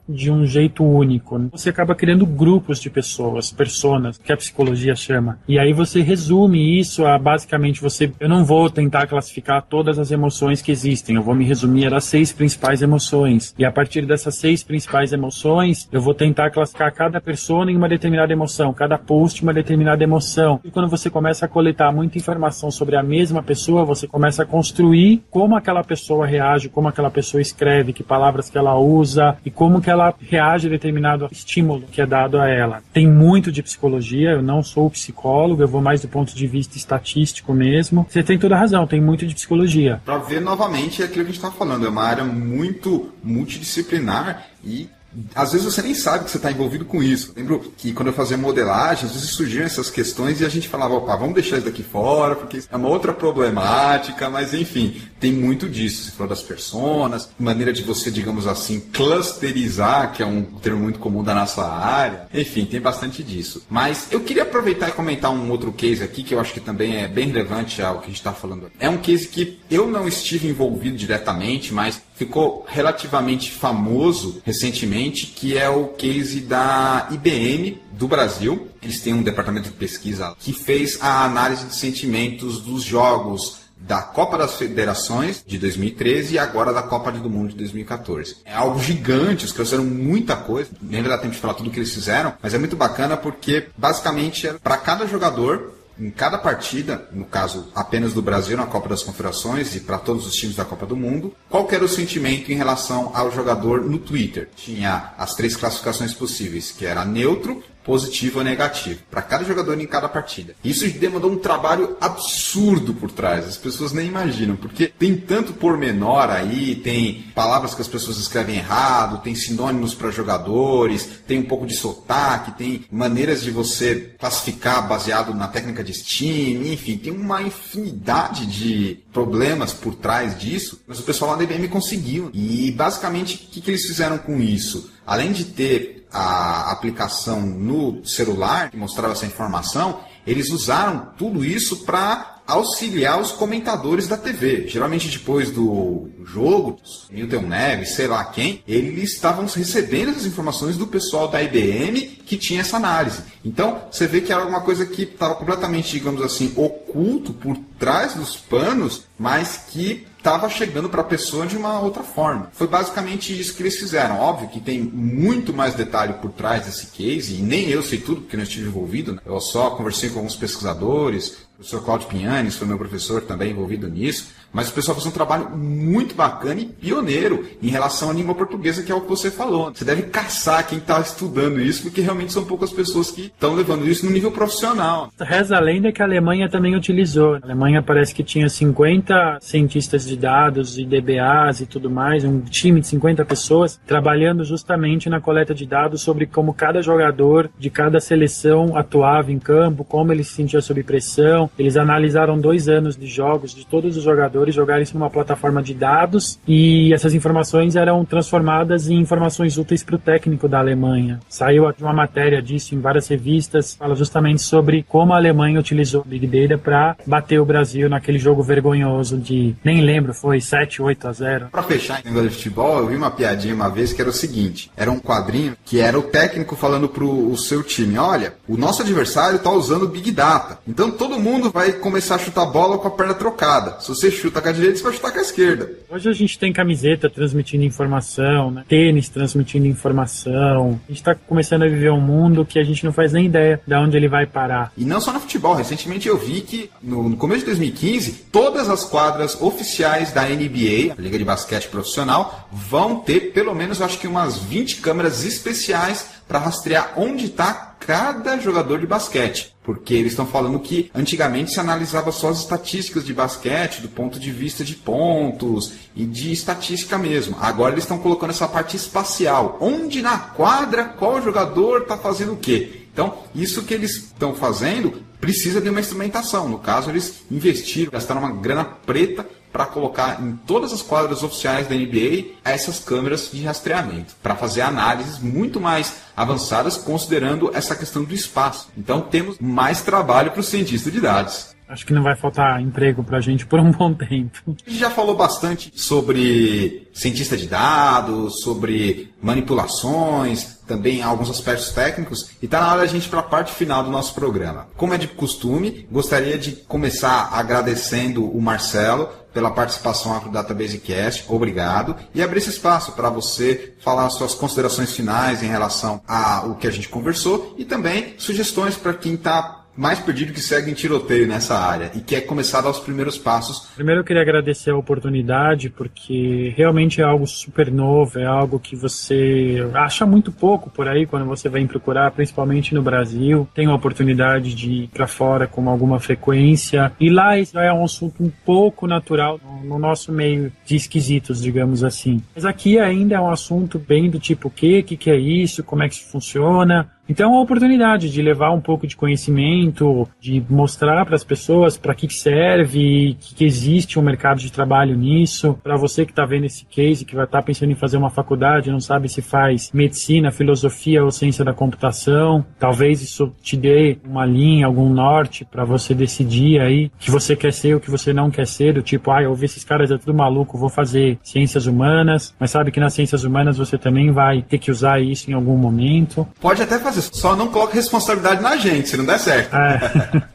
Speaker 4: de um jeito único. Você acaba criando grupos de pessoas, personas, que a psicologia chama. E aí você resume isso a basicamente eu não vou tentar classificar todas as emoções que existem, eu vou me resumir às 6 principais emoções. E a partir dessas 6 principais emoções, eu vou tentar classificar cada persona em uma determinada emoção, cada post em uma determinada emoção. E quando você começa a coletar muita informação sobre a mesma pessoa, você começa a construir como aquela pessoa reage, como aquela pessoa escreve, que palavras que ela usa e como que ela reage a determinado estímulo que é dado a ela. Tem muito de psicologia, eu não sou psicólogo, eu vou mais do ponto de vista estatístico mesmo. Você tem toda a razão, tem muito de psicologia.
Speaker 2: Para ver novamente aquilo que a gente está falando, é uma área muito multidisciplinar e às vezes você nem sabe que você está envolvido com isso. Lembro que quando eu fazia modelagem, às vezes surgiam essas questões e a gente falava, opa, vamos deixar isso daqui fora, porque isso é uma outra problemática, mas enfim, tem muito disso. Você falou das personas, maneira de você, digamos assim, clusterizar, que é um termo muito comum da nossa área. Enfim, tem bastante disso. Mas eu queria aproveitar e comentar um outro case aqui, que eu acho que também é bem relevante ao que a gente está falando. É um case que eu não estive envolvido diretamente, mas ficou relativamente famoso recentemente, que é o case da IBM do Brasil. Eles têm um departamento de pesquisa que fez a análise de sentimentos dos jogos da Copa das Federações de 2013 e agora da Copa do Mundo de 2014. É algo gigante, os caras fizeram muita coisa, nem vai dar tempo de falar tudo o que eles fizeram, mas é muito bacana porque basicamente para cada jogador, em cada partida, no caso apenas do Brasil na Copa das Confederações e para todos os times da Copa do Mundo, qual que era o sentimento em relação ao jogador no Twitter? Tinha as 3 classificações possíveis, que era neutro, positivo ou negativo, para cada jogador em cada partida. Isso demandou um trabalho absurdo por trás, as pessoas nem imaginam, porque tem tanto pormenor aí, tem palavras que as pessoas escrevem errado, tem sinônimos para jogadores, tem um pouco de sotaque, tem maneiras de você classificar baseado na técnica de Steam, enfim, tem uma infinidade de problemas por trás disso, mas o pessoal lá da IBM conseguiu. E basicamente, o que eles fizeram com isso? Além de ter a aplicação no celular que mostrava essa informação, eles usaram tudo isso para auxiliar os comentadores da TV. Geralmente depois do jogo, Milton Neves, sei lá quem, eles estavam recebendo essas informações do pessoal da IBM que tinha essa análise. Então, você vê que era uma coisa que estava completamente, digamos assim, oculto por trás dos panos, mas que estava chegando para a pessoa de uma outra forma. Foi basicamente isso que eles fizeram. Óbvio que tem muito mais detalhe por trás desse case, e nem eu sei tudo, porque não estive envolvido, né? Eu só conversei com alguns pesquisadores, o professor Cláudio Pinhanes foi meu professor também envolvido nisso, mas o pessoal fez um trabalho muito bacana e pioneiro em relação à língua portuguesa, que é o que você falou. Você deve caçar quem está estudando isso, porque realmente são poucas pessoas que estão levando isso no nível profissional.
Speaker 4: Reza a lenda que a Alemanha também utilizou. A Alemanha parece que tinha 50 cientistas de dados e DBAs e tudo mais, um time de 50 pessoas trabalhando justamente na coleta de dados sobre como cada jogador de cada seleção atuava em campo, como ele se sentia sob pressão. Eles analisaram 2 anos de jogos de todos os jogadores, jogaram isso numa plataforma de dados e essas informações eram transformadas em informações úteis para o técnico da Alemanha. Saiu uma matéria disso em várias revistas, fala justamente sobre como a Alemanha utilizou o Big Data para bater o Brasil naquele jogo vergonhoso de, nem lembro, foi 7-8-0.
Speaker 2: Para fechar em negócio de futebol, eu vi uma piadinha uma vez que era o seguinte, era um quadrinho que era o técnico falando pro seu time, olha, o nosso adversário está usando o Big Data, então todo mundo vai começar a chutar bola com a perna trocada. Se você chuta com a direita, você vai chutar com a esquerda.
Speaker 4: Hoje a gente tem camiseta transmitindo informação, né? Tênis transmitindo informação. A gente está começando a viver um mundo que a gente não faz nem ideia de onde ele vai parar.
Speaker 2: E não só no futebol. Recentemente eu vi que no começo de 2015, todas as quadras oficiais da NBA, a Liga de Basquete Profissional, vão ter pelo menos, acho que umas 20 câmeras especiais para rastrear onde está cada jogador de basquete. Porque eles estão falando que antigamente se analisava só as estatísticas de basquete do ponto de vista de pontos e de estatística mesmo. Agora eles estão colocando essa parte espacial. Onde na quadra, qual jogador está fazendo o quê? Então, isso que eles estão fazendo precisa de uma instrumentação. No caso, eles investiram, gastaram uma grana preta para colocar em todas as quadras oficiais da NBA essas câmeras de rastreamento, para fazer análises muito mais avançadas, considerando essa questão do espaço. Então temos mais trabalho para o cientista de dados.
Speaker 4: Acho que não vai faltar emprego para a gente por um bom tempo.
Speaker 2: A gente já falou bastante sobre cientista de dados, sobre manipulações, também alguns aspectos técnicos, e está na hora da gente ir para a parte final do nosso programa. Como é de costume, gostaria de começar agradecendo o Marcelo pela participação no Database Cast, obrigado, e abrir esse espaço para você falar suas considerações finais em relação ao que a gente conversou e também sugestões para quem está mais perdido que segue em tiroteio nessa área e quer começar a dar os primeiros passos.
Speaker 4: Primeiro eu queria agradecer a oportunidade, porque realmente é algo super novo, é algo que você acha muito pouco por aí quando você vem procurar, principalmente no Brasil. Tem a oportunidade de ir para fora com alguma frequência, e lá isso é um assunto um pouco natural no nosso meio de esquisitos, digamos assim. Mas aqui ainda é um assunto bem do tipo, o que é isso, como é que isso funciona. Então é uma oportunidade de levar um pouco de conhecimento, de mostrar para as pessoas para que serve, que existe um mercado de trabalho nisso. Para você que está vendo esse case, que vai estar pensando em fazer uma faculdade, não sabe se faz medicina, filosofia ou ciência da computação, talvez isso te dê uma linha, algum norte para você decidir aí o que você quer ser, o que você não quer ser, do tipo, eu ouvi esses caras é tudo maluco, vou fazer ciências humanas, mas sabe que nas ciências humanas você também vai ter que usar isso em algum momento.
Speaker 2: Pode até fazer, só não coloca responsabilidade na gente, se não der certo.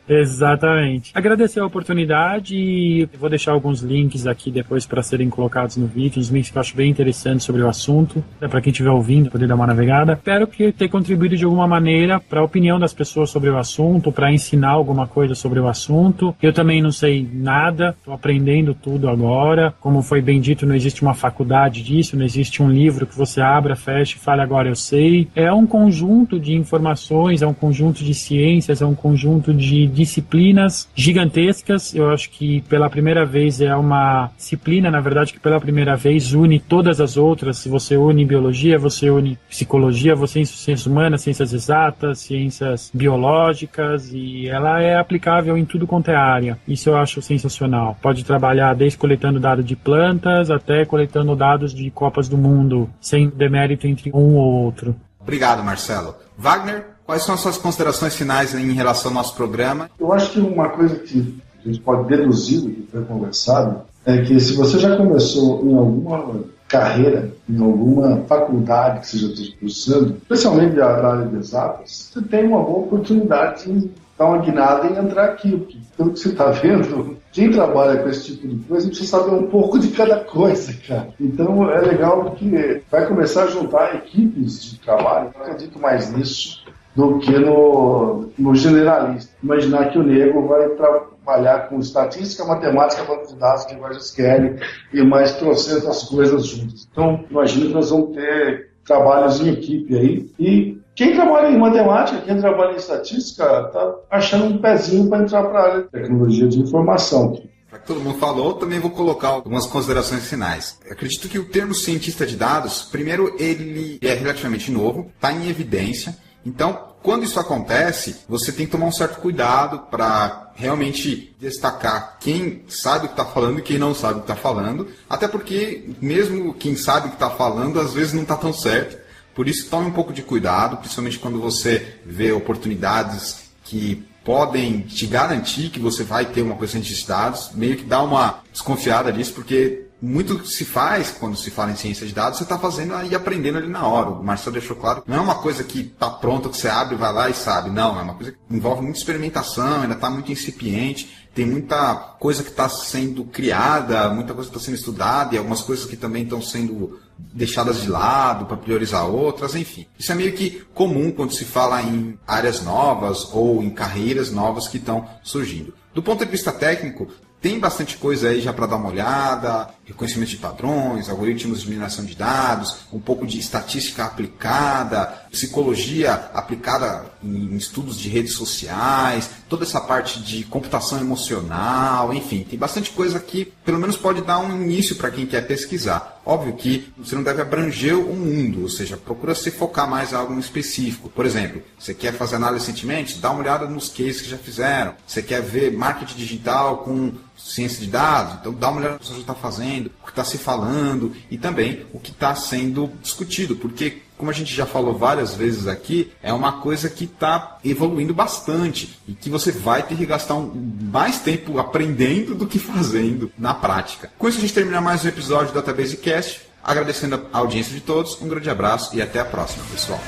Speaker 4: Exatamente. Agradecer a oportunidade e vou deixar alguns links aqui depois para serem colocados no vídeo, uns links que eu acho bem interessantes sobre o assunto, para quem estiver ouvindo poder dar uma navegada. Espero que tenha contribuído de alguma maneira para a opinião das pessoas sobre o assunto, para ensinar alguma coisa sobre o assunto. Eu também não sei nada, estou aprendendo tudo agora. Como foi bem dito, não existe uma faculdade disso, não existe um livro que você abra, feche e fale agora eu sei. É um conjunto de informações, é um conjunto de ciências, é um conjunto de disciplinas gigantescas. Eu acho que pela primeira vez é uma disciplina, na verdade, que pela primeira vez une todas as outras. Se você une biologia, você une psicologia, você une ciências humanas, ciências exatas, ciências biológicas, e ela é aplicável em tudo quanto é área. Isso eu acho sensacional. Pode trabalhar desde coletando dados de plantas até coletando dados de Copas do Mundo, sem demérito entre um ou outro.
Speaker 2: Obrigado, Marcelo. Wagner, quais são as suas considerações finais em relação ao nosso programa?
Speaker 5: Eu acho que uma coisa que a gente pode deduzir do que foi conversado é que se você já começou em alguma carreira, em alguma faculdade que você já esteja cursando, especialmente da área de exatas, você tem uma boa oportunidade de dar uma guinada e entrar aqui, porque pelo que você está vendo, quem trabalha com esse tipo de coisa precisa saber um pouco de cada coisa, cara. Então é legal porque vai começar a juntar equipes de trabalho. Eu acredito mais nisso do que no generalista. Imaginar que o nego vai trabalhar com estatística, matemática, banco de dados, linguagem SQL e mais trocentas coisas juntas. Então, imagino que nós vamos ter trabalhos em equipe aí. E quem trabalha em matemática, quem trabalha em estatística, está achando um pezinho para entrar para a área de tecnologia de informação.
Speaker 2: Já que todo mundo falou, também vou colocar algumas considerações finais. Eu acredito que o termo cientista de dados, primeiro, ele é relativamente novo, está em evidência. Então, quando isso acontece, você tem que tomar um certo cuidado para realmente destacar quem sabe o que está falando e quem não sabe o que está falando. Até porque, mesmo quem sabe o que está falando, às vezes não está tão certo. Por isso, tome um pouco de cuidado, principalmente quando você vê oportunidades que podem te garantir que você vai ter uma coisa de dados. Meio que dá uma desconfiada disso, porque muito se faz quando se fala em ciência de dados, você está fazendo e aprendendo ali na hora. O Marcelo deixou claro, não é uma coisa que está pronta, que você abre, vai lá e sabe. Não, é uma coisa que envolve muita experimentação, ainda está muito incipiente, tem muita coisa que está sendo criada, muita coisa que está sendo estudada e algumas coisas que também estão sendo deixadas de lado para priorizar outras, enfim. Isso é meio que comum quando se fala em áreas novas ou em carreiras novas que estão surgindo. Do ponto de vista técnico, tem bastante coisa aí já para dar uma olhada, reconhecimento de padrões, algoritmos de mineração de dados, um pouco de estatística aplicada, psicologia aplicada em estudos de redes sociais, toda essa parte de computação emocional, enfim, tem bastante coisa que pelo menos pode dar um início para quem quer pesquisar. Óbvio que você não deve abranger o mundo, ou seja, procura se focar mais em algo específico. Por exemplo, você quer fazer análise de sentimentos? Dá uma olhada nos cases que já fizeram. Você quer ver marketing digital com ciência de dados? Então dá uma olhada no que você já está fazendo, o que está se falando e também o que está sendo discutido, porque como a gente já falou várias vezes aqui, é uma coisa que está evoluindo bastante e que você vai ter que gastar mais tempo aprendendo do que fazendo na prática. Com isso a gente termina mais um episódio do Database Cast, agradecendo a audiência de todos, um grande abraço e até a próxima, pessoal.